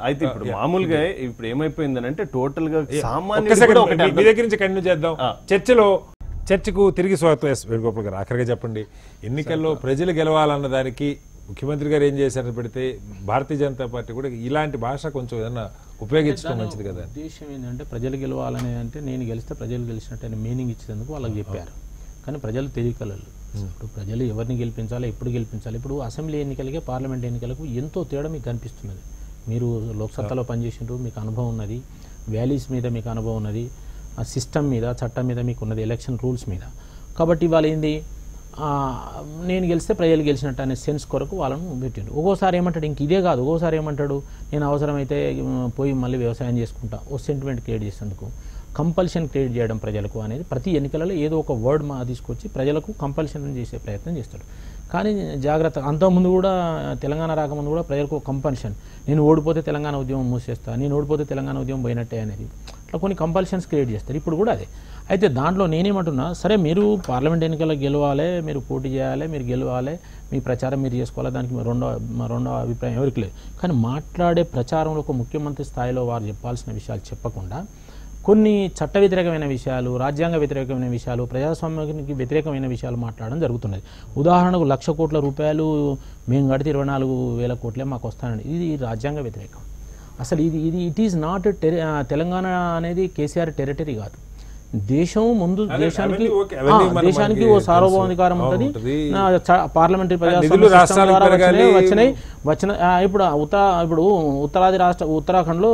అయితే ఇప్పుడు మామూలుగా ఇప్పుడు ఏమైపోయిందనంటే టోటల్ గా మీ దగ్గర నుంచి కంటిన్యూ చేద్దాం. చర్చకు తిరిగి స్వాగతం. వేణుగోపాల్ గారు ఆఖరిగా చెప్పండి, ఎన్నికల్లో ప్రజలు గెలవాలన్న దానికి ముఖ్యమంత్రి గారు ఏం చేశారని పెడితే భారతీయ జనతా పార్టీ కూడా ఇలాంటి భాష కొంచెం ఏదన్నా ఉపయోగించడం మంచిది కదా. ఉద్దేశం ఏంటంటే ప్రజలు గెలవాలని, అంటే నేను గెలిస్తే ప్రజలు గెలిచినట్టు మీనింగ్ ఇచ్చేందుకు వాళ్ళకి చెప్పారు. కానీ ప్రజలు తెలియకలరు, ఇప్పుడు ప్రజలు ఎవరిని గెలిపించాలి, ఎప్పుడు గెలిపించాలి, ఇప్పుడు అసెంబ్లీ ఎన్నికలకి పార్లమెంట్ ఎన్నికలకు ఎంతో తేడా మీకు కనిపిస్తున్నది. మీరు లోక్సత్తాలో పనిచేసినారు, మీకు అనుభవం ఉన్నది, వ్యాలీస్ మీద మీకు అనుభవం ఉన్నది, ఆ సిస్టమ్ మీద, చట్టం మీద మీకు ఉన్నది, ఎలక్షన్ రూల్స్ మీద. కాబట్టి ఇవాళ ఏంది, నేను గెలిస్తే ప్రజలు గెలిచినట్టు అనే సెన్స్ కొరకు వాళ్ళను పెట్టిండు. ఒక్కోసారి ఏమంటాడు, ఇంక ఇదే కాదు, ఒక్కోసారి ఏమంటాడు, నేను అవసరమైతే పోయి మళ్ళీ వ్యవసాయం చేసుకుంటా, ఓ సెంటిమెంట్ క్రియేట్ చేసేందుకు కంపల్షన్ క్రియేట్ చేయడం ప్రజలకు అనేది ప్రతి ఎన్నికలలో ఏదో ఒక వర్డ్ తీసుకొచ్చి ప్రజలకు కంపల్షన్ చేసే ప్రయత్నం చేస్తాడు. కానీ జాగ్రత్త, అంతకుముందు కూడా తెలంగాణ రాకముందు కూడా ప్రజలకు కంపల్షన్, నేను ఓడిపోతే తెలంగాణ ఉద్యమం మూసేస్తా, నేను ఓడిపోతే తెలంగాణ ఉద్యమం పోయినట్టే అనేది అట్లా కొన్ని కంపల్షన్స్ క్రియేట్ చేస్తారు. ఇప్పుడు కూడా అదే. అయితే దాంట్లో నేనేమంటున్నా, సరే మీరు పార్లమెంట్ ఎన్నికల్లో గెలవాలి, మీరు పోటీ చేయాలి, మీరు గెలవాలి, మీ ప్రచారం మీరు చేసుకోవాలి, దానికి రెండో అభిప్రాయం ఎవరికి లేదు. కానీ మాట్లాడే ప్రచారంలో ఒక ముఖ్యమంత్రి స్థాయిలో వారు చెప్పాల్సిన విషయాలు చెప్పకుండా కొన్ని చట్ట వ్యతిరేకమైన విషయాలు, రాజ్యాంగ వ్యతిరేకమైన విషయాలు, ప్రజాస్వామ్యానికి వ్యతిరేకమైన విషయాలు మాట్లాడడం జరుగుతున్నది. ఉదాహరణకు 1,00,000 కోట్ల రూపాయలు మేము కడితే 24,000 కోట్లే మాకు వస్తానండి. ఇది రాజ్యాంగ వ్యతిరేకం. అసలు ఇది ఇట్ ఈజ్ నాట్ తెలంగాణ అనేది కేసీఆర్ టెరిటరీ కాదు. దేశం ముందు దేశానికి ఓ సార్వభౌమాధికారం ఉంటుంది. పార్లమెంటరీ ప్రజాస్వామ్యం వచ్చిన ఇప్పుడు ఉత్తరాది రాష్ట్ర ఉత్తరాఖండ్ లో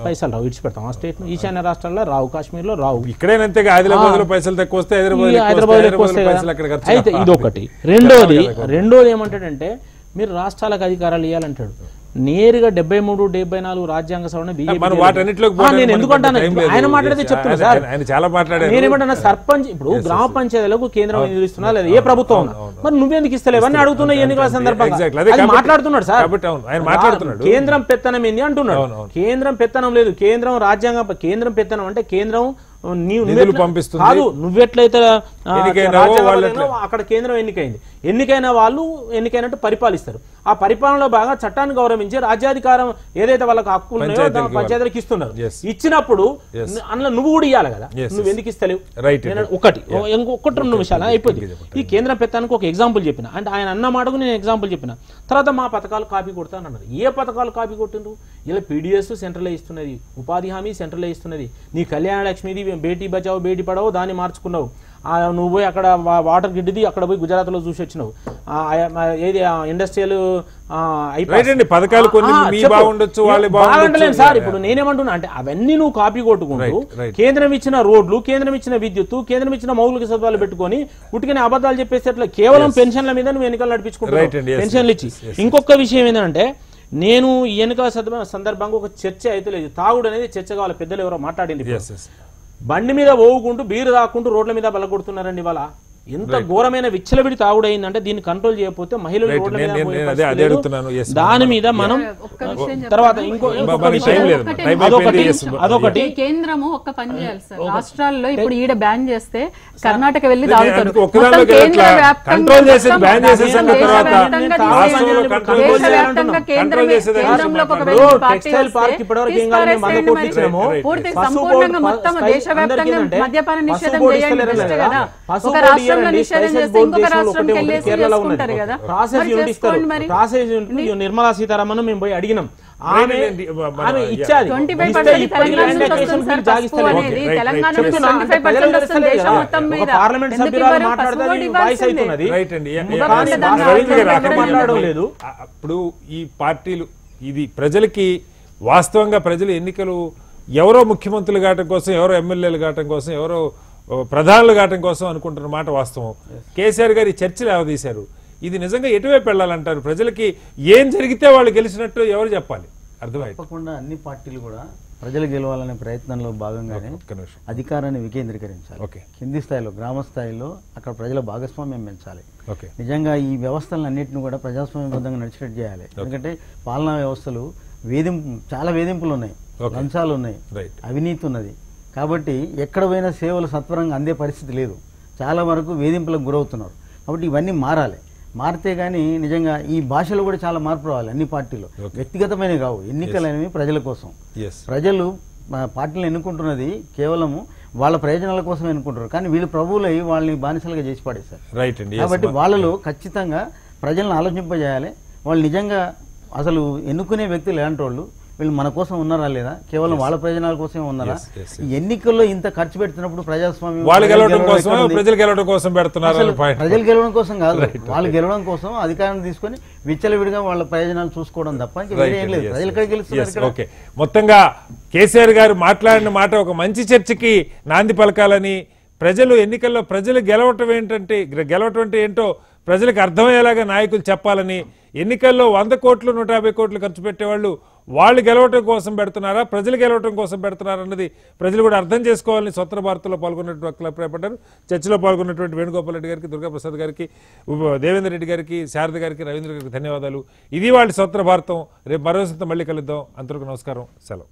పైసలు రావు, విడిచిపెడతాం ఆ స్టేట్. ఈశాన్య రాష్ట్రాల్లో రావు, కాశ్మీర్ లో రావు. ఇక్కడేనంతే హైదరాబాద్ లో పైసలు తక్కువ వస్తాయి, హైదరాబాద్ ఎక్కువ వస్తాయి కదా. అయితే ఇదొకటి. రెండోది ఏమంటాడంటే, మీరు రాష్ట్రాలకు అధికారాలు ఇవ్వాలంటాడు. నేరుగా 73, 74 రాజ్యాంగ సవరణ నేను ఎందుకంటాను, ఆయన మాట్లాడితే చెప్తున్నా సార్. నేనేమంటున్నా, సర్పంచ్ ఇప్పుడు గ్రామ పంచాయతీలకు కేంద్రం నిధులు ఇస్తున్నా లేదా, ఏ ప్రభుత్వం ఉన్నా, మరి నువ్వెందుకు ఇస్తలేవు అని అడుగుతున్నా ఎన్నికల సందర్భంగా మాట్లాడుతున్నాడు సార్. కేంద్రం పెత్తనం ఏంది అంటున్నాడు. కేంద్రం పెత్తనం లేదు, కేంద్రం రాజ్యాంగం. కేంద్రం పెత్తనం అంటే కేంద్రం కాదు, నువ్వెట్లయితే అక్కడ కేంద్రం ఎన్నికైన వాళ్ళు ఎన్నికైనట్టు పరిపాలిస్తారు. ఆ పరిపాలనలో బాగా చట్టాన్ని గౌరవించి రాజ్యాధికారం ఏదైతే వాళ్ళకి హక్కులు ఉన్నాయో పంచాయతీలకు ఇస్తున్నారు. ఇచ్చినప్పుడు అందులో నువ్వు కూడా ఇవ్వాలి కదా, నువ్వు ఎందుకు ఇస్తలేవు? ఒకటి 2 విషయాలు అయిపోయింది. ఈ కేంద్రం పెత్తానికి ఒక ఎగ్జాంపుల్ చెప్పిన, అంటే ఆయన అన్న మాటకు నేను ఎగ్జాంపుల్ చెప్పిన. తర్వాత మా పథకాలు కాపీ కొడతాను అన్నారు. ఏ పథకాలు కాపీ కొట్టిండ్రు? ఇలా పీడిఎస్ సెంట్రల్ ఇస్తున్నది, ఉపాధి హామీ సెంట్రల్ ఇస్తున్నది, నీ కళ్యాణ లక్ష్మిది బేటీ బచావో బేటీ పడావో దాన్ని మార్చుకున్నావు. నువ్వు పోయి అక్కడ వాటర్ గిడ్డిది అక్కడ పోయి గుజరాత్ లో చూసి వచ్చినావు. ఏది ఇండస్ట్రియల్ బాగుండలేదు సార్. ఇప్పుడు నేనేమంటున్నా అంటే అవన్నీ నువ్వు కాపీ కొట్టుకుంటూ కేంద్రం ఇచ్చిన రోడ్లు, కేంద్రం ఇచ్చిన విద్యుత్, కేంద్రం ఇచ్చిన మౌలిక సదుపాయాలు పెట్టుకొని ఉట్టికనే అబద్ధాలు చెప్పేసి అట్లా కేవలం పెన్షన్ల మీద నువ్వు ఎన్నికలు నడిపించుకుంటావు, పెన్షన్లు ఇచ్చి. ఇంకొక విషయం ఏంటంటే, నేను ఈ ఎన్నికల సందర్భంగా ఒక చర్చ అయితే లేదు, తాగుడు అనేది చర్చ కావాలి. పెద్దలు ఎవరో మాట్లాడింది, బండి మీద పోవుకుంటూ బీరు తాకుంటూ రోడ్ల మీద బలగొడుతున్నారండి. ఇవాళ ఎంత ఘోరమైన విచ్చలవిడి తాగుడు అయిందంటే దీన్ని కంట్రోల్ చేయకపోతే మహిళలు రోడ్ల మీద, దాని మీద మనం తర్వాత అదొకటి. కేంద్రము ఒక్క పని చేయాలి సార్, రాష్ట్రాల్లో ఇప్పుడు ఈడ బ్యాన్ చేస్తే కర్ణాటక వెళ్ళి తాగుతారు. సంపూర్ణంగా మొత్తం దేశవ్యాప్తంగా మద్యపాన నిషేధం చేయండి కదా. ఒక రాష్ట్రంలో నిషేధం చేస్తే ఇంకొక రాష్ట్రంకి వెళ్ళేసి చేసుకుంటారు కదా. నిర్మలా సీతారామన్ మేము పోయి అడిగినాం, పార్లమెంట్ సభ్యురాలు మాట్లాడుతుంది, వాయిస్ అవుతున్నది. ఇప్పుడు ఈ పార్టీలు ఇది ప్రజలకి వాస్తవంగా ప్రజలు ఎన్నికలు ఎవరో ముఖ్యమంత్రులు కావటం కోసం, ఎవరో ఎమ్మెల్యేలు కావటం కోసం, ఎవరో ప్రధానులు కావటం కోసం అనుకుంటున్న మాట వాస్తవం. కేసీఆర్ గారు ఈ చర్చలు అవదీశారు. ఇది నిజంగా ఎటువైపు వెళ్ళాలంటారు? ప్రజలకి ఏం జరిగితే వాళ్ళు గెలిచినట్టు ఎవరు చెప్పాలి? అర్థమైంది. తప్పకుండా అన్ని పార్టీలు కూడా ప్రజలు గెలవాలనే ప్రయత్నంలో భాగంగానే అధికారాన్ని వికేంద్రీకరించాలి. కింది స్థాయిలో, గ్రామ స్థాయిలో అక్కడ ప్రజల భాగస్వామ్యం పెంచాలి. నిజంగా ఈ వ్యవస్థలన్నింటినీ కూడా ప్రజాస్వామ్యబద్ధంగా నడిచేటట్టు చేయాలి. ఎందుకంటే పాలనా వ్యవస్థలు చాలా వేధింపులు ఉన్నాయి, లంచాలు ఉన్నాయి, అవినీతి ఉన్నది. కాబట్టి ఎక్కడ పోయినా సేవలు సత్వరంగా అందే పరిస్థితి లేదు, చాలా వరకు వేధింపులకు గురవుతున్నారు. కాబట్టి ఇవన్నీ మారాలి. మారితే కానీ నిజంగా ఈ భాషలో కూడా చాలా మార్పు రావాలి. అన్ని పార్టీలు వ్యక్తిగతమైనవి కావు, ఎన్నికలనేవి ప్రజల కోసం. ప్రజలు పార్టీలు ఎన్నుకుంటున్నది కేవలము వాళ్ళ ప్రయోజనాల కోసం ఎన్నుకుంటారు, కానీ వీళ్ళు ప్రభువులై వాళ్ళని బానిసలుగా చేసి పడేస్తారు. కాబట్టి వాళ్ళలో ఖచ్చితంగా ప్రజలను ఆలోచింపజేయాలి. వాళ్ళు నిజంగా అసలు ఎన్నుకునే వ్యక్తులు ఎలాంటి వాళ్ళు, వీళ్ళు మన కోసం ఉన్నారా లేదా, కేవలం వాళ్ళ ప్రయోజనాల కోసమే ఉన్నారా? ఎన్నికల్లో ఇంత ఖర్చు పెడుతున్నప్పుడు ప్రజాస్వామ్యం వాళ్ళు గెలవడం కోసం ప్రజలు గెలవడం కోసం పెడుతున్నారు అసలు ప్రజలు గెలవడం కోసం కాదు, వాళ్ళు గెలవడం కోసం అధికారం తీసుకొని విచ్చలవిడిగా వాళ్ళ ప్రయోజనాలు చూసుకోవడం తప్ప ఇంకా వేరే ఏం లేదు. ప్రజలు ఎక్కడ గెలుస్తున్నారు? ఓకే, మొత్తంగా కేసీఆర్ గారు మాట్లాడిన మాట ఒక మంచి చర్చకి నాంది పలకాలని, ప్రజలు ఎన్నికల్లో ప్రజలు గెలవటం అంటే ఏంటో ప్రజలకు అర్థమయ్యేలాగా నాయకులు చెప్పాలని, ఎన్నికల్లో 100 కోట్లు 150 కోట్లు ఖర్చు పెట్టేవాళ్ళు వాళ్ళు గెలవటం కోసం పెడుతున్నారా, ప్రజలు గెలవటం కోసం పెడుతున్నారా అన్నది ప్రజలు కూడా అర్థం చేసుకోవాలని స్వతంత్ర భారత్లో పాల్గొన్నటువంటి అభిప్రాయపడ్డారు. చర్చలో పాల్గొన్నటువంటి వేణుగోపాల్ రెడ్డి గారికి, దుర్గాప్రసాద్ గారికి, దేవేందర్ రెడ్డి గారికి, శారద గారికి, రవీంద్ర గారికి ధన్యవాదాలు. ఇది వాళ్ళ స్వతంత్ర భారతం. రేపు మరో మళ్ళీ కలుద్దాం. అంతవరకు నమస్కారం, సెలవు.